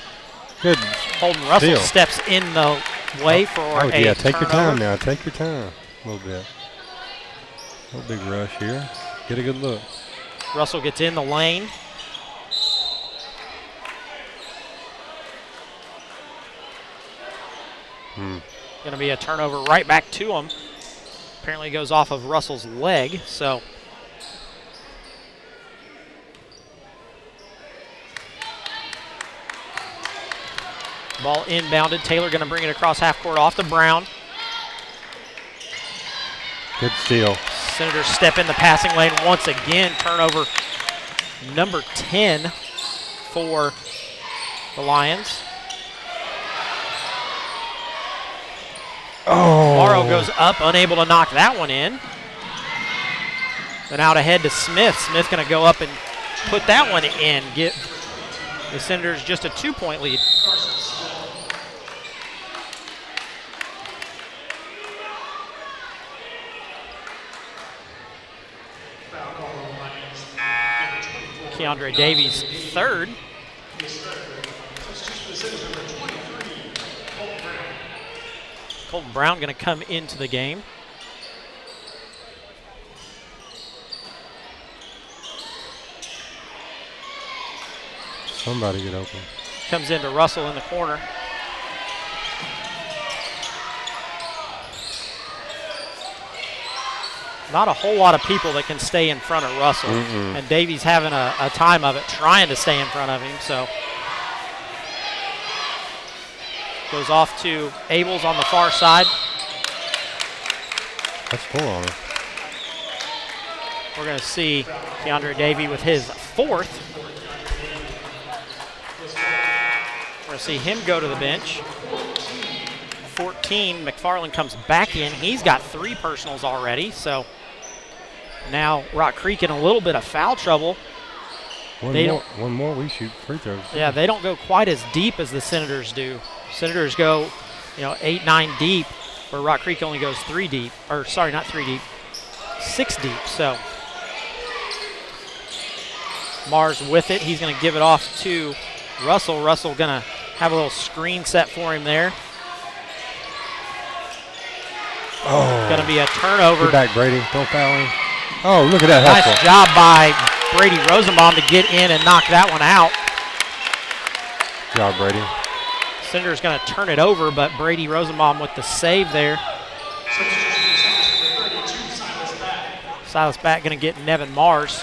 Good. Holden Russell Steal. steps in the way for a yeah, take turnover. your time now. Take your time a little bit. No big rush here. Get a good look. Russell gets in the lane. Going to be a turnover right back to him. Apparently goes off of Russell's leg, so. Ball inbounded. Taylor going to bring it across half court off to Brown. Good steal. Senators step in the passing lane once again. Turnover number 10 for the Lions. Oh. Morrow goes up, unable to knock that one in. Then out ahead to Smith. Smith going to go up and put that one in. Get the Senators just a 2-point lead. Keandre Davies 3rd. Colton Brown going to come into the game. Somebody get open. Comes into Russell in the corner. Not a whole lot of people that can stay in front of Russell. And Davies having a time of it, trying to stay in front of him. So goes off to Ables on the far side. That's 4 on him. We're going to see Keandre Davey with his 4th. We're going to see him go to the bench. 14, McFarland comes back in. He's got 3 personals already, so now Rock Creek in a little bit of foul trouble. One more, we shoot free throws. Yeah, they don't go quite as deep as the Senators do. Senators go, 8, 9 deep, where Rock Creek only goes 3 deep. Or sorry, not 3 deep, 6 deep. So Mars with it. He's going to give it off to Russell. Russell going to have a little screen set for him there. Oh. Going to be a turnover. Get back, Brady. Don't foul him. Oh, look at that hustle. Nice job by Brady Rosenbaum to get in and knock that one out. Good job, Brady. Senators going to turn it over, but Brady Rosenbaum with the save there. Silas back going to get Nevin Mars.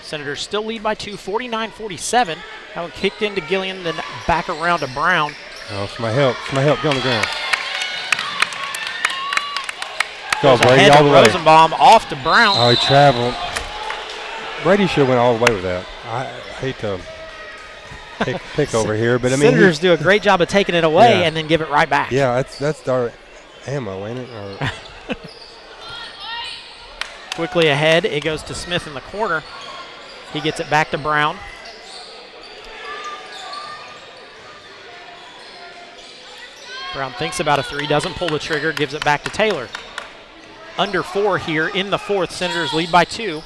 Senators still lead by 2, 49-47. That one kicked into Gillian, then back around to Brown. Oh, it's my help. It's my help. Get on the ground. Go, Goes Brady, ahead all to the way. Rosenbaum, off to Brown. Oh, he traveled. Brady should have went all the way with that. I hate to pick over here, but I mean, Senators do a great job of taking it away Yeah. and then give it right back. Yeah, that's our ammo, ain't it? Or Quickly ahead, it goes to Smith in the corner. He gets it back to Brown. Brown thinks about a three, doesn't pull the trigger, gives it back to Taylor. Under 4 here in the fourth. Senators lead by 2.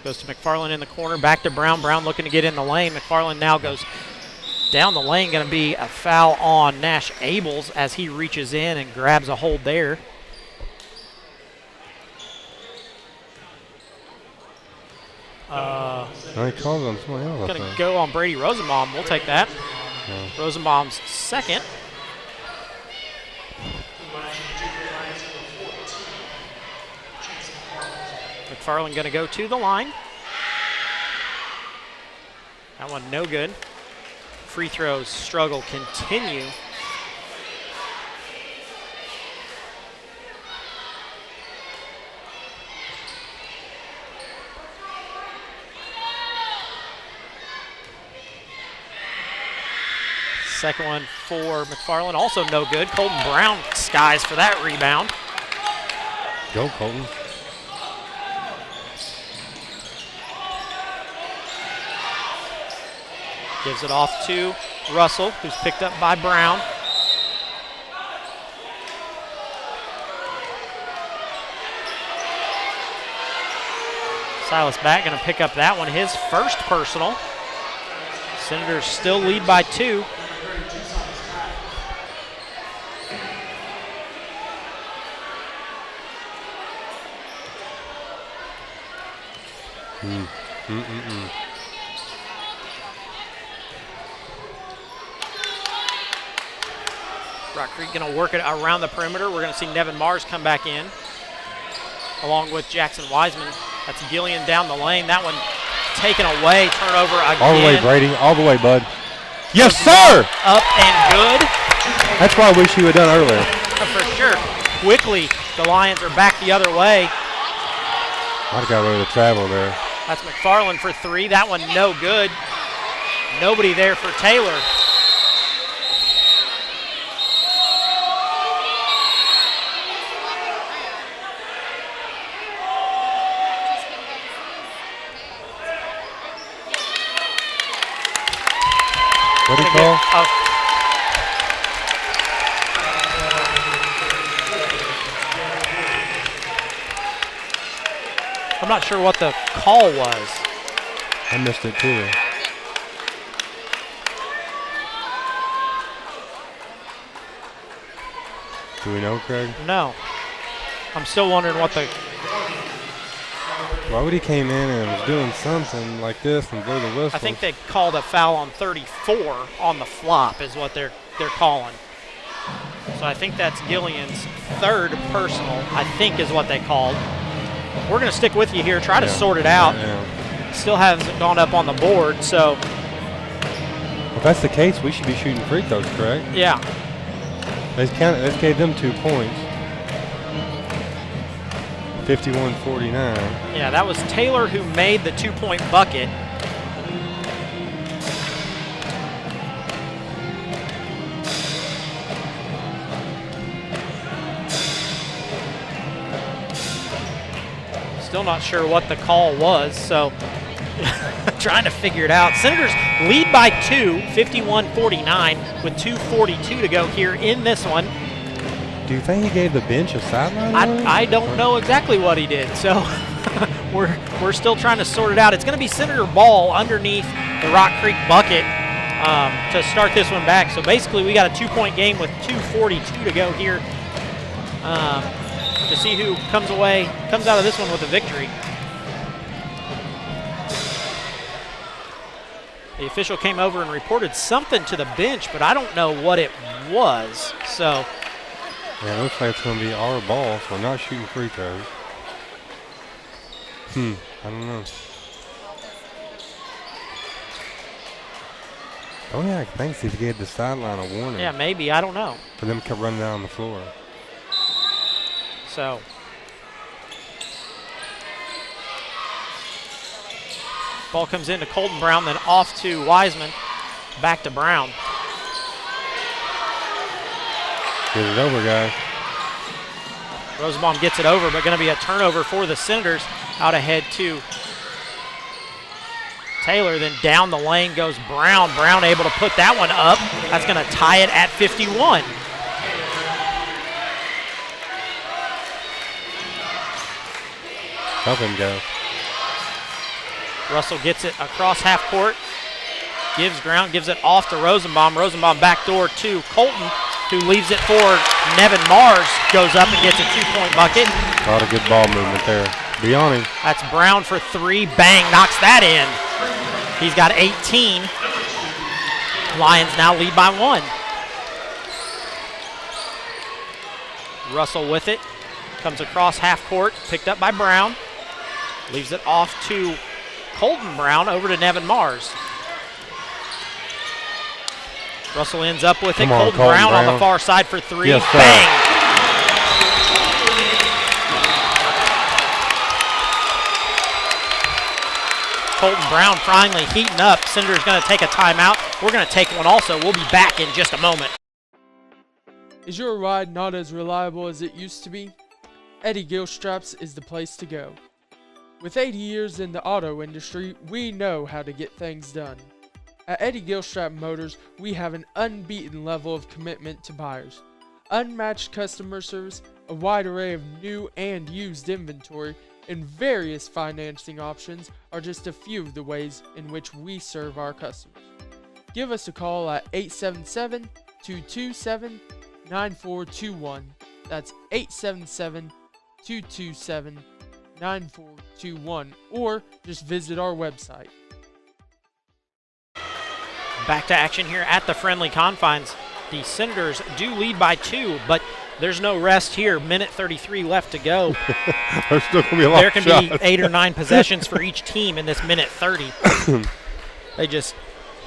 Goes to McFarland in the corner, back to Brown. Brown looking to get in the lane. McFarland now goes down the lane. Going to be a foul on Nash Abels as he reaches in and grabs a hold there. no, he called on someone else. Going to go on Brady Rosenbaum. We'll take that. Yeah. Rosenbaum's second. McFarland going to go to the line. That one no good. Free throws struggle continue. Second one for McFarland, also no good. Colton Brown skies for that rebound. Go, Colton. Gives it off to Russell, who's picked up by Brown. Silas back, going to pick up that one, his first personal. Senators still lead by 2. Rock Creek going to work it around the perimeter. We're going to see Nevin Mars come back in, along with Jackson Wiseman. That's Gillian down the lane. That one taken away. Turnover again. All the way, Brady. All the way, bud. Yes, sir! Up and good. That's what I wish you had done earlier. For sure. Quickly, the Lions are back the other way. I'd have got rid of the travel there. That's McFarland for 3. That one no good. Nobody there for Taylor. What did he call? I'm not sure what the call was. I missed it too. Do we know, Craig? No. I'm still wondering what the... Why would he came in and was doing something like this and blew the whistle? I think they called a foul on 34 on the flop is what they're calling. So I think that's Gillian's third personal, I think is what they called. We're going to stick with you here, try to sort it out. Still hasn't gone up on the board, so. Well, if that's the case, we should be shooting free throws, correct? Yeah. Let's gave them 2 points. 51-49. Yeah, that was Taylor who made the 2-point bucket. Still not sure what the call was, so trying to figure it out. Senators lead by 2, 51-49, with 2:42 to go here in this one. Do you think he gave the bench a sideline? I don't know exactly what he did, so we're still trying to sort it out. It's going to be Senator ball underneath the Rock Creek bucket to start this one back. So basically, we got a 2-point game with 2:42 to go here to see who comes out of this one with a victory. The official came over and reported something to the bench, but I don't know what it was. So, yeah, it looks like it's going to be our ball, so we're not shooting free throws. I don't know. Oh, yeah, I think he gave the sideline a warning. yeah, maybe. I don't know. For them to run down the floor. So, ball comes into Colton Brown, then off to Wiseman. Back to Brown. Get it over, guys. Rosenbaum gets it over, but going to be a turnover for the Senators. Out ahead to Taylor, then down the lane goes Brown. Brown able to put that one up. That's going to tie it at 51. Help him go. Russell gets it across half court. Gives ground, gives it off to Rosenbaum. Rosenbaum backdoor to Colton, who leaves it for Nevin Mars. Goes up and gets a 2-point bucket. A lot of good ball movement there. Biani. That's Brown for 3. Bang, knocks that in. He's got 18. Lions now lead by 1. Russell with it. Comes across half court. Picked up by Brown. Leaves it off to Colton Brown over to Nevin Mars. Russell ends up with it. Colton Brown on the far side for 3. Yes, bang. Colton Brown finally heating up. Senators going to take a timeout. We're going to take one also. We'll be back in just a moment. Is your ride not as reliable as it used to be? Eddie Gilstraps is the place to go. With 80 years in the auto industry, we know how to get things done. At Eddie Gilstrap Motors, we have an unbeaten level of commitment to buyers. Unmatched customer service, a wide array of new and used inventory, and various financing options are just a few of the ways in which we serve our customers. Give us a call at 877-227-9421. That's 877-227-9421, or just visit our website. Back to action here at the friendly confines. The Senators do lead by 2, but there's no rest here. Minute 33 left to go. There's still going to be a lot There of can be shots. 8 or 9 possessions for each team in this minute 30.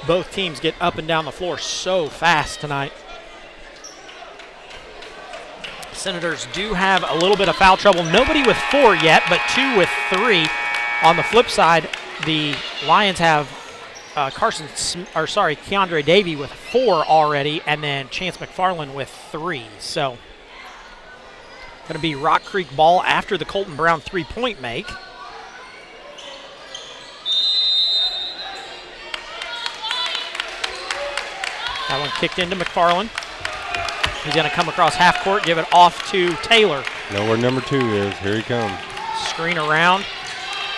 Both teams get up and down the floor so fast tonight. Senators do have a little bit of foul trouble. Nobody with 4 yet, but 2 with 3. On the flip side, the Lions have Keandre Davey with 4 already, and then Chance McFarland with 3. So, going to be Rock Creek ball after the Colton Brown 3-point make. That one kicked into McFarland. He's going to come across half court, give it off to Taylor. Know where number 2 is. Here he comes. Screen around.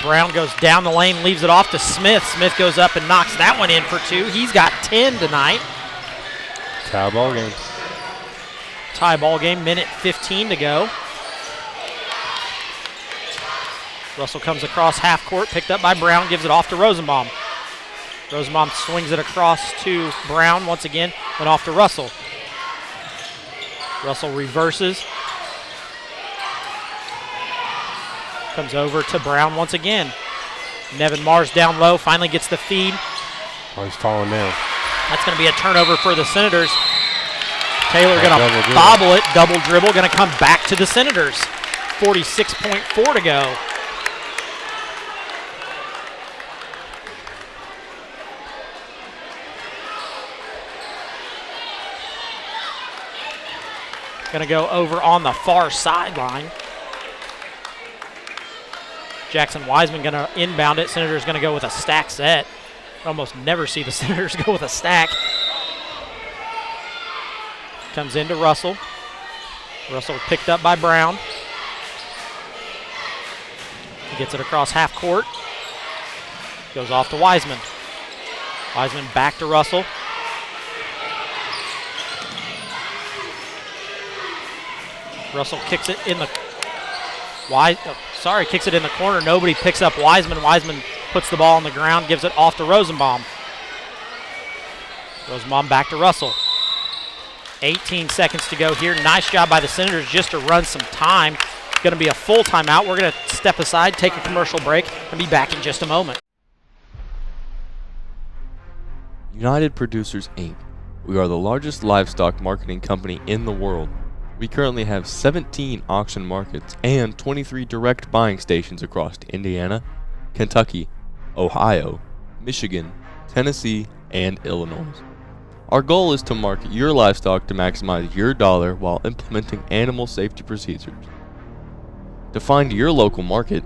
Brown goes down the lane, leaves it off to Smith. Smith goes up and knocks that one in for 2. He's got 10 tonight. Tie ball game. Tie ball game, minute 15 to go. Russell comes across half court, picked up by Brown, gives it off to Rosenbaum. Rosenbaum swings it across to Brown once again, then off to Russell. Russell reverses. Comes over to Brown once again. Nevin Mars down low, finally gets the feed. Oh, he's falling down. That's going to be a turnover for the Senators. Taylor going to bobble it, double dribble, going to come back to the Senators. 46.4 to go. Going to go over on the far sideline. Jackson Wiseman going to inbound it. Senators going to go with a stack set. Almost never see the Senators go with a stack. Comes into Russell. Russell picked up by Brown. He gets it across half court. Goes off to Wiseman. Wiseman back to Russell. Russell kicks it in the kicks it in the corner. Nobody picks up Wiseman. Wiseman puts the ball on the ground, gives it off to Rosenbaum. Rosenbaum back to Russell. 18 seconds to go here. Nice job by the Senators just to run some time. Going to be a full timeout. We're going to step aside, take a commercial break, and be back in just a moment. United Producers Inc. We are the largest livestock marketing company in the world. We currently have 17 auction markets and 23 direct buying stations across Indiana, Kentucky, Ohio, Michigan, Tennessee, and Illinois. Our goal is to market your livestock to maximize your dollar while implementing animal safety procedures. To find your local market,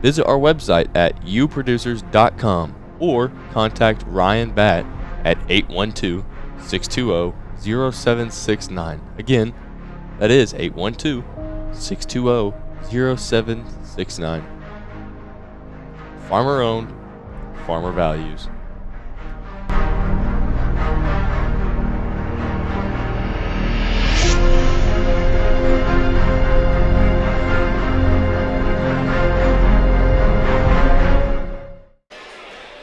visit our website at uproducers.com or contact Ryan Batt at 812-620-0769. Again, that is 812-620-0769. Farmer owned, farmer values.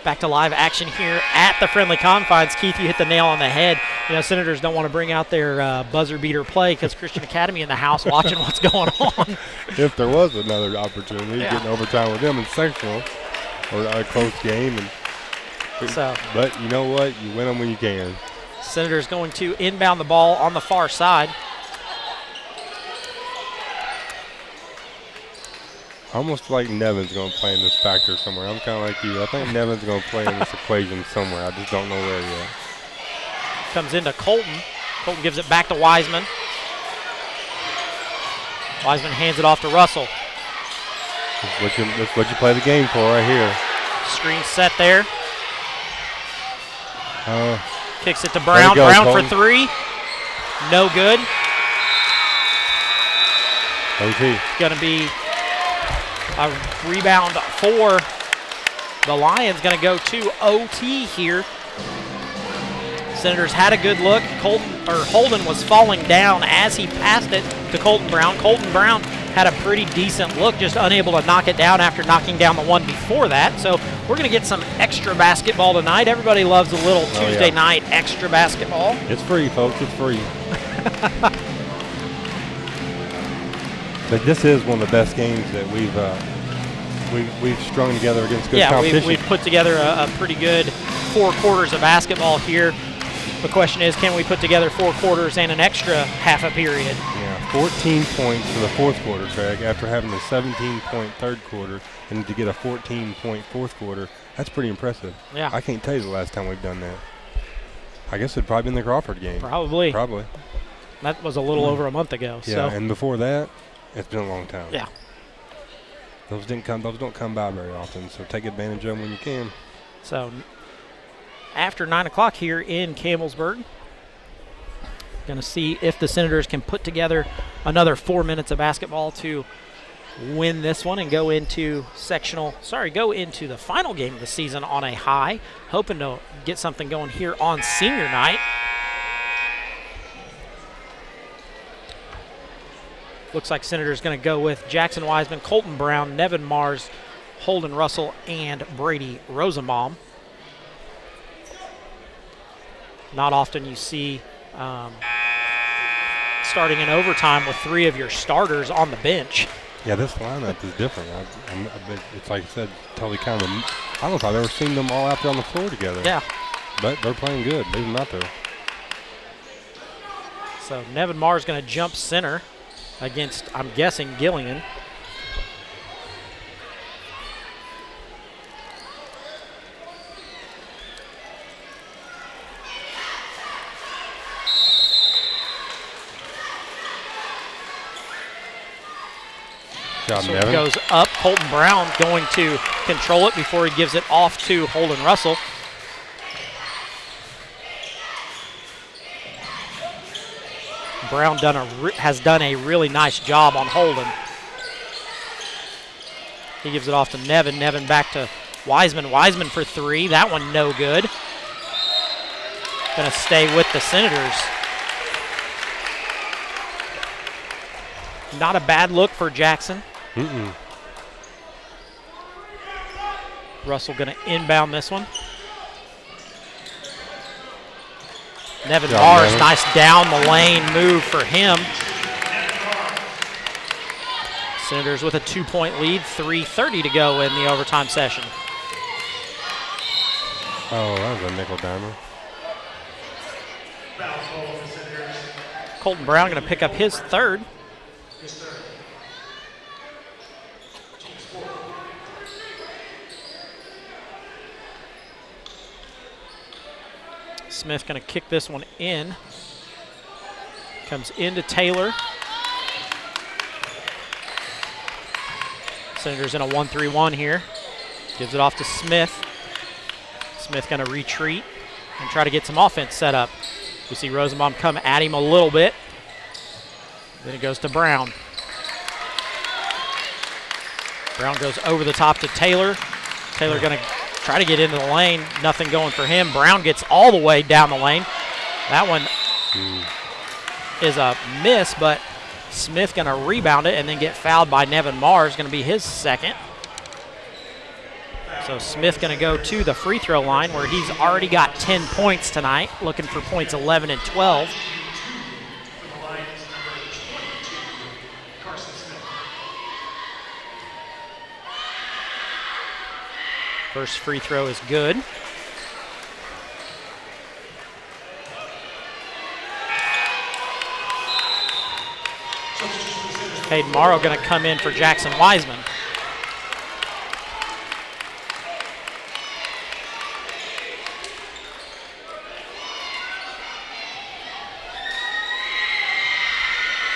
Back to live action here at the Friendly Confines. Keith, you hit the nail on the head. You know, Senators don't want to bring out their buzzer beater play because Christian Academy in the house watching what's going on. If there was another opportunity, getting overtime with them in sectional or a close game. But you know what? You win them when you can. Senators going to inbound the ball on the far side. I almost like Nevin's going to play in this factor somewhere. I'm kind of like you. I think Nevin's going to play in this equation somewhere. I just don't know where yet. Comes into Colton. Colton gives it back to Wiseman. Wiseman hands it off to Russell. That's what you play the game for right here. Screen set there. Kicks it to There Brown. you go, Brown Colton. for three. No good. OT. Going to be a rebound for the Lions. Going to go to OT here. Senators had a good look. Holden was falling down as he passed it to Colton Brown. Colton Brown had a pretty decent look, just unable to knock it down after knocking down the one before that. So we're going to get some extra basketball tonight. Everybody loves a little Tuesday night extra basketball. It's free, folks. It's free. But this is one of the best games that we've strung together against good competition. We've put together a pretty good 4 quarters of basketball here. The question is, can we put together 4 quarters and an extra half a period? Yeah, 14 points for the fourth quarter, Craig, after having a 17-point third quarter, and to get a 14-point fourth quarter, that's pretty impressive. Yeah. I can't tell you the last time we've done that. I guess it'd probably been the Crawford game. Probably. That was a little over a month ago. Yeah, and before that, it's been a long time. Yeah. Those don't come by very often, so take advantage of them when you can. So after 9 o'clock here in Campbellsburg, going to see if the Senators can put together another 4 minutes of basketball to win this one and go into the final game of the season on a high, hoping to get something going here on senior night. Looks like Senators going to go with Jackson Wiseman, Colton Brown, Nevin Mars, Holden Russell, and Brady Rosenbaum. Not often you see starting in overtime with 3 of your starters on the bench. Yeah, this lineup is different. It's like I said, totally kind of. I don't know if I've ever seen them all out there on the floor together. Yeah. But they're playing good. Leave them out there. So Nevin Mars going to jump center against, I'm guessing, Gillian. So it goes up. Colton Brown going to control it before he gives it off to Holden Russell. Brown has done a really nice job on Holden. He gives it off to Nevin. Nevin back to Wiseman. Wiseman for 3. That one no good. Going to stay with the Senators. Not a bad look for Jackson. Russell going to inbound this one. Nevin Yeah, Mars, Nevin. nice down the lane move for him. Senators with a 2-point lead, 3:30 to go in the overtime session. Oh, that was a nickel dimer. Colton Brown going to pick up his third. Smith going to kick this one in. Comes into Taylor. Senators in a 1-3-1 here. Gives it off to Smith. Smith going to retreat and try to get some offense set up. We see Rosenbaum come at him a little bit. Then it goes to Brown. Brown goes over the top to Taylor. Taylor going to try to get into the lane. Nothing going for him. Brown gets all the way down the lane. That one is a miss, but Smith going to rebound it and then get fouled by Nevin Mars. Going to be his second. So Smith going to go to the free throw line where he's already got 10 points tonight, looking for points 11 and 12. First free throw is good. Hayden Morrow going to come in for Jackson Wiseman.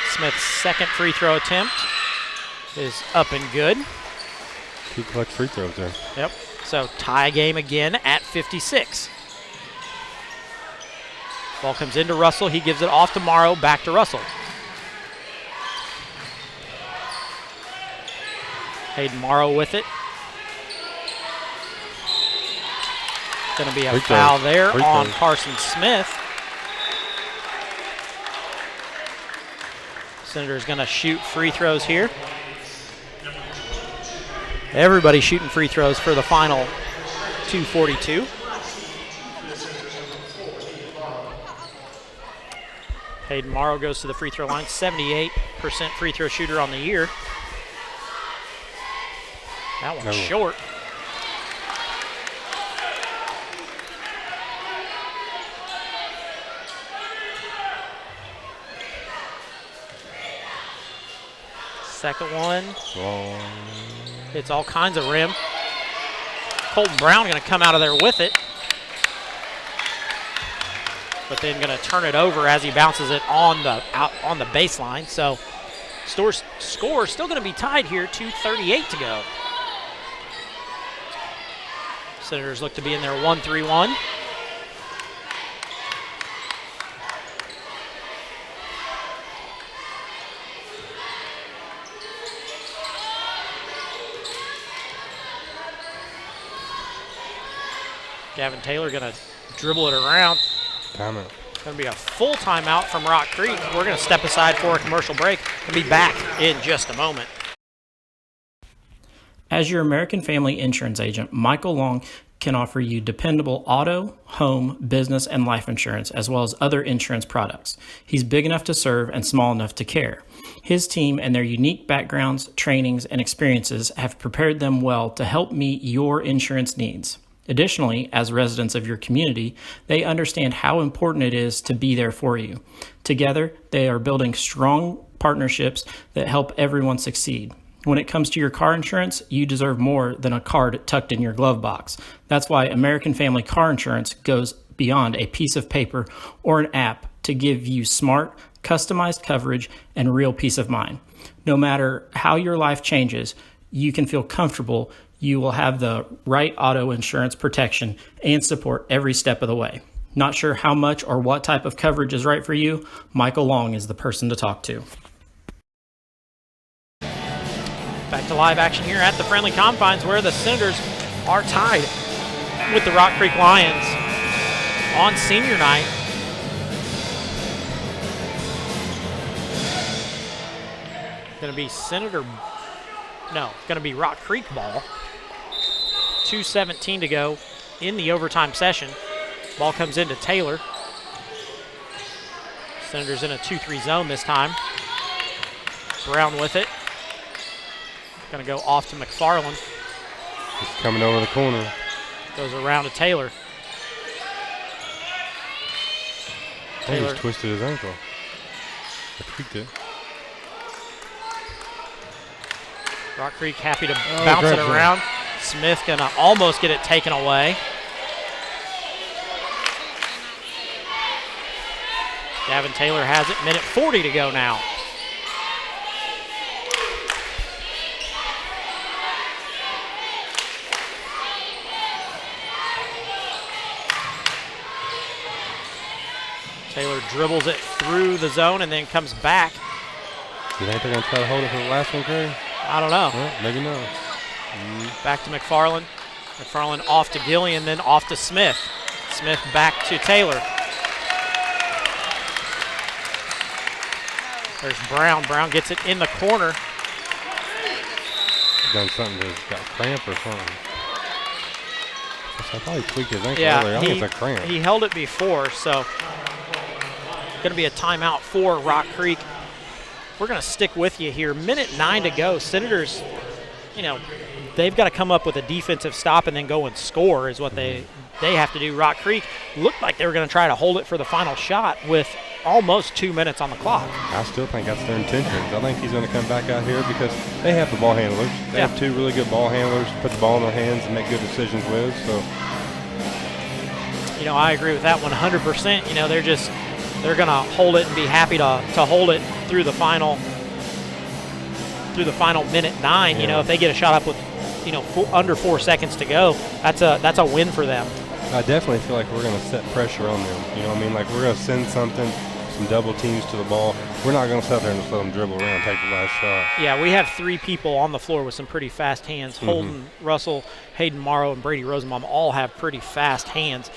Smith's second free throw attempt is up and good. Two clutch free throws there. Yep. So tie game again at 56. Ball comes into Russell. He gives it off to Morrow. Back to Russell. Hayden Morrow with it. Going to be a foul there on Carson Smith. Senators going to shoot free throws here. Everybody shooting free throws for the final 2:42. Hayden Morrow goes to the free throw line, 78% free throw shooter on the year. That one's short. Second one. Hits all kinds of rim. Colton Brown going to come out of there with it. But then going to turn it over as he bounces it on the baseline. So score still going to be tied here, 2:38 to go. Senators look to be in their 1-3-1. Gavin Taylor going to dribble it around. Timeout. Going to be a full timeout from Rock Creek. We're going to step aside for a commercial break and be back in just a moment. As your American Family Insurance agent, Michael Long can offer you dependable auto, home, business, and life insurance, as well as other insurance products. He's big enough to serve and small enough to care. His team and their unique backgrounds, trainings, and experiences have prepared them well to help meet your insurance needs. Additionally, as residents of your community, they understand how important it is to be there for you. Together, they are building strong partnerships that help everyone succeed. When it comes to your car insurance, you deserve more than a card tucked in your glove box. That's why American Family Car Insurance goes beyond a piece of paper or an app to give you smart, customized coverage and real peace of mind. No matter how your life changes, you can feel comfortable you will have the right auto insurance protection and support every step of the way. Not sure how much or what type of coverage is right for you? Michael Long is the person to talk to. Back to live action here at the Friendly Confines, where the Senators are tied with the Rock Creek Lions on senior night. Going to be going to be Rock Creek ball. 2:17 to go in the overtime session. Ball comes into Taylor. Senators in a 2-3 zone this time. Brown with it. Going to go off to McFarland. He's coming over the corner. Goes around to Taylor. I think he's twisted his ankle. I tweaked it. Rock Creek happy to bounce it around. Smith going to almost get it taken away. Gavin Taylor has it. Minute 40 to go now. Taylor dribbles it through the zone and then comes back. You think they're going to try to hold it for the last one, Curry? I don't know. Well, maybe not. Back to McFarland. McFarland off to Gillian, then off to Smith. Smith back to Taylor. There's Brown. Brown gets it in the corner. He's done something to got a cramp or something. I thought he tweaked his ankle earlier. I think it's a cramp. He held it before, so going to be a timeout for Rock Creek. We're going to stick with you here. Minute 9 to go. Senators, you know, they've got to come up with a defensive stop and then go and score is what they have to do. Rock Creek looked like they were going to try to hold it for the final shot with almost 2 minutes on the clock. I still think that's their intentions. I think he's going to come back out here because they have the ball handlers. They have two really good ball handlers, put the ball in their hands and make good decisions with. So, you know, I agree with that 100%. You know, they're going to hold it and be happy to hold it through the final minute 9. You know, if they get a shot up with, you know, under 4 seconds to go, that's a win for them. I definitely feel like we're going to set pressure on them. You know what I mean? Like we're going to send some double teams to the ball. We're not going to sit there and just let them dribble around and take the last shot. Yeah, we have 3 people on the floor with some pretty fast hands. Holden, Russell, Hayden Morrow, and Brady Rosenbaum all have pretty fast hands.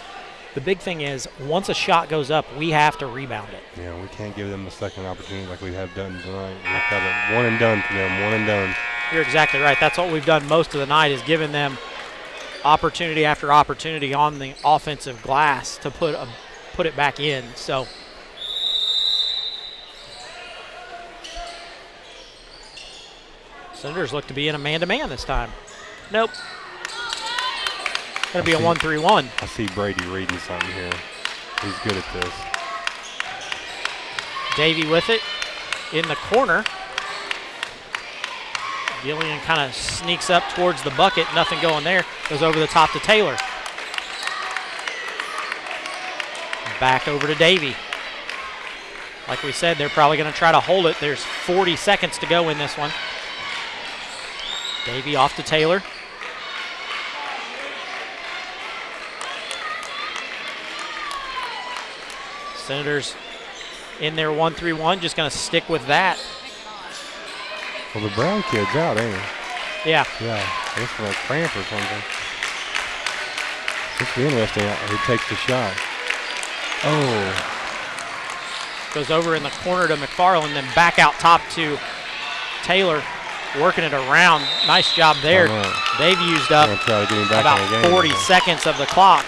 The big thing is, once a shot goes up, we have to rebound it. Yeah, we can't give them a second opportunity like we have done tonight. We've got a one and done for them, one and done. You're exactly right. That's what we've done most of the night is giving them opportunity after opportunity on the offensive glass to put it back in. So Senators look to be in a man-to-man this time. Nope. Going to be a 1-3-1. I see Brady reading something here. He's good at this. Davey with it in the corner. Gillian kind of sneaks up towards the bucket. Nothing going there. Goes over the top to Taylor. Back over to Davey. Like we said, they're probably going to try to hold it. There's 40 seconds to go in this one. Davey off to Taylor. Senators in their 1-3-1, just going to stick with that. Well, the Brown kid's out, ain't he? Yeah. Yeah, I guess for a cramp or something. This will be interesting who takes the shot. Oh. Goes over in the corner to McFarland, then back out top to Taylor, working it around. Nice job there. They've used up about 40 seconds of the clock.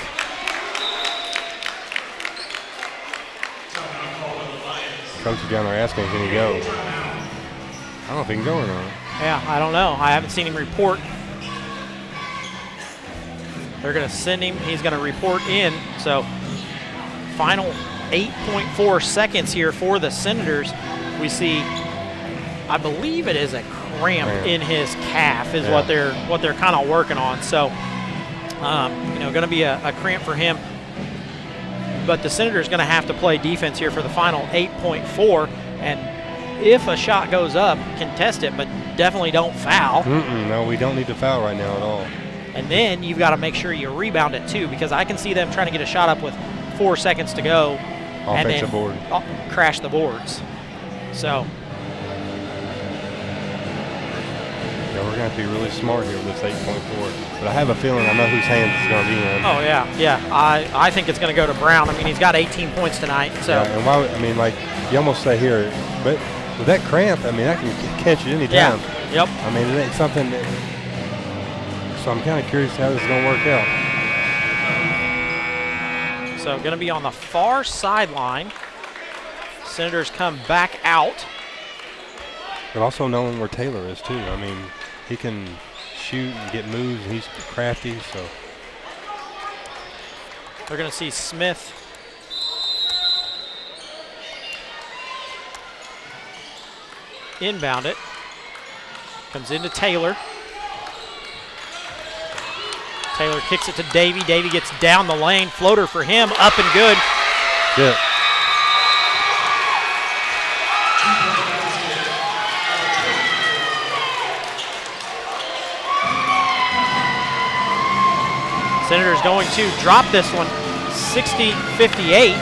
Coach is down there asking, can he go? I don't know if he can go or not. Yeah, I don't know. I haven't seen him report. They're going to send him. He's going to report in. So final 8.4 seconds here for the Senators. We see, I believe it is a cramp in his calf is what they're kind of working on. So, you know, going to be a cramp for him. But the Senators going to have to play defense here for the final 8.4. And if a shot goes up, contest it, but definitely don't foul. No, we don't need to foul right now at all. And then you've got to make sure you rebound it too, because I can see them trying to get a shot up with 4 seconds to go. Offensive board. Crash the boards. So. Yeah, we're going to have to be really smart here with this 8.4. But I have a feeling I know whose hands it's going to be in. Oh, yeah. I think it's going to go to Brown. I mean, he's got 18 points tonight. So. Yeah, and why, I mean, like, you almost say here, but with that cramp, I mean, that can catch you any time. Yeah, yep. I mean, it ain't something that, so I'm kind of curious how this is going to work out. So going to be on the far sideline. Senators come back out. But also knowing where Taylor is, too. I mean, he can shoot and get moves, and he's crafty, so. They're going to see Smith inbound it. Comes into Taylor. Taylor kicks it to Davey. Davey gets down the lane. Floater for him. Up and good. Good. Senators going to drop this one, 60-58.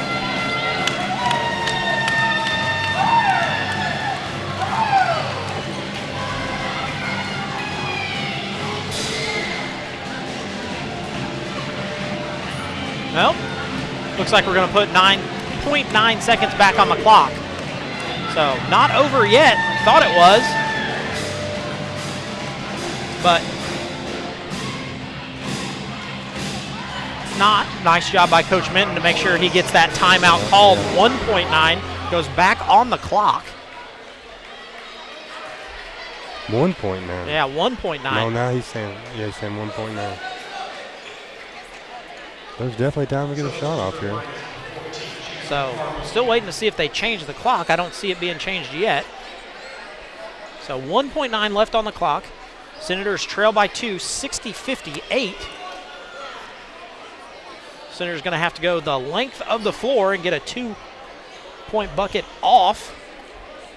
Well, looks like we're going to put 9.9 seconds back on the clock. So not over yet. Thought it was. But not. Nice job by Coach Minton to make sure he gets that timeout called. 1.9 goes back on the clock. 1.9. Yeah, 1.9. No, now he's saying 1.9. There's definitely time to get a shot off here. So still waiting to see if they change the clock. I don't see it being changed yet. So 1.9 left on the clock. Senators trail by 2, 60-58. Senators going to have to go the length of the floor and get a 2-point bucket off.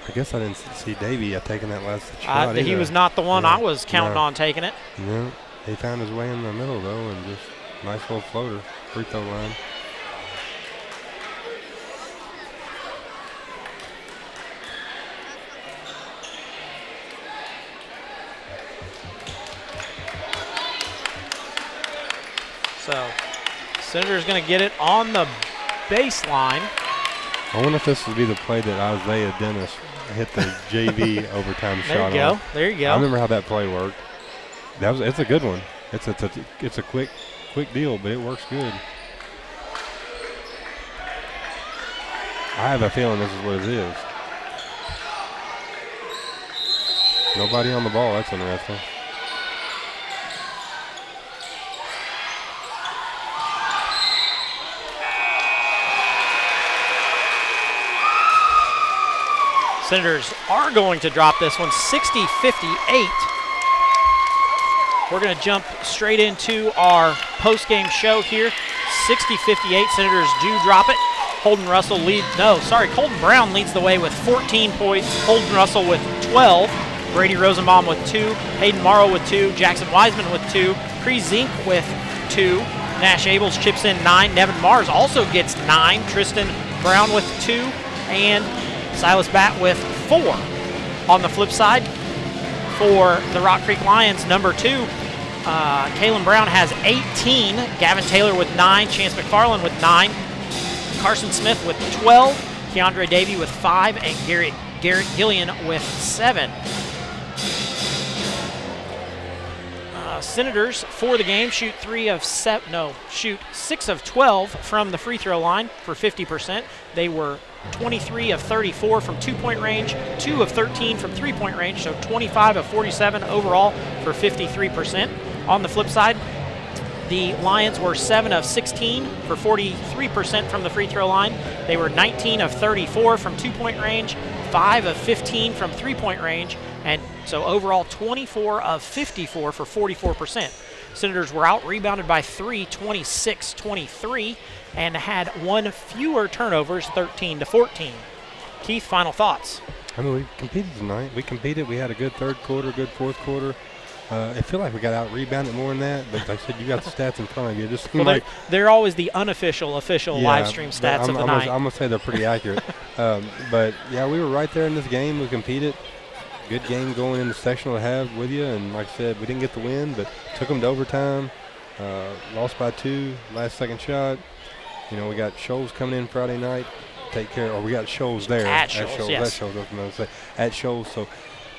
I guess I didn't see Davey taking that last shot. He was not the one I was counting on taking it. No, he found his way in the middle, though, and just nice little floater, free throw line. So Senators going to get it on the baseline. I wonder if this would be the play that Isaiah Dennis hit the JV overtime shot on. There you go. There you go. I remember how that play worked. It's a good one. It's a quick deal, but it works good. I have a feeling this is what it is. Nobody on the ball. That's interesting. Senators are going to drop this one, 60-58. We're going to jump straight into our post-game show here. 60-58, Senators do drop it. Colton Brown leads the way with 14 points. Holden Russell with 12. Brady Rosenbaum with 2. Hayden Morrow with 2. Jackson Wiseman with 2. Cree Zink with 2. Nash Abels chips in 9. Nevin Mars also gets 9. Tristan Brown with 2. And Silas Batt with 4. On the flip side, for the Rock Creek Lions, number 2, Kalen Brown has 18. Gavin Taylor with 9. Chance McFarland with 9. Carson Smith with 12. Keandre Davey with 5. And Garrett Gillian with 7. Senators for the game shoot 6 of 12 from the free throw line for 50%. They were 23 of 34 from 2-point range, 2 of 13 from 3-point range, so 25 of 47 overall for 53%. On the flip side, the Lions were 7 of 16 for 43% from the free throw line. They were 19 of 34 from 2-point range, 5 of 15 from 3-point range, and so overall 24 of 54 for 44%. Senators were out rebounded by 3, 26-23, and had 1 fewer turnovers, 13-14. Keith, final thoughts? I mean, we competed tonight. We had a good third quarter, good fourth quarter. I feel like we got out-rebounded more than that, but like I said, you got the stats in front of you. Just they're always the unofficial live stream stats of the night. I'm going to say they're pretty accurate. But, yeah, we were right there in this game. We competed. Good game going into sectional to have with you, and like I said, we didn't get the win, but took them to overtime. Lost by 2, last second shot. You know, we got Shoals coming in Friday night. We got Shoals there. At Shoals, yes. At Shoals, I was going to say. At Shoals, so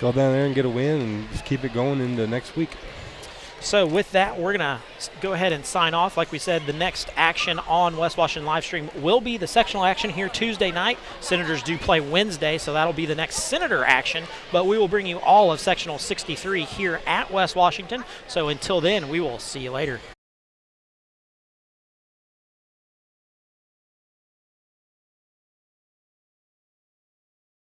go down there and get a win and just keep it going into next week. So with that, we're going to go ahead and sign off. Like we said, the next action on West Washington Livestream will be the sectional action here Tuesday night. Senators do play Wednesday, so that'll be the next Senator action. But we will bring you all of sectional 63 here at West Washington. So until then, we will see you later.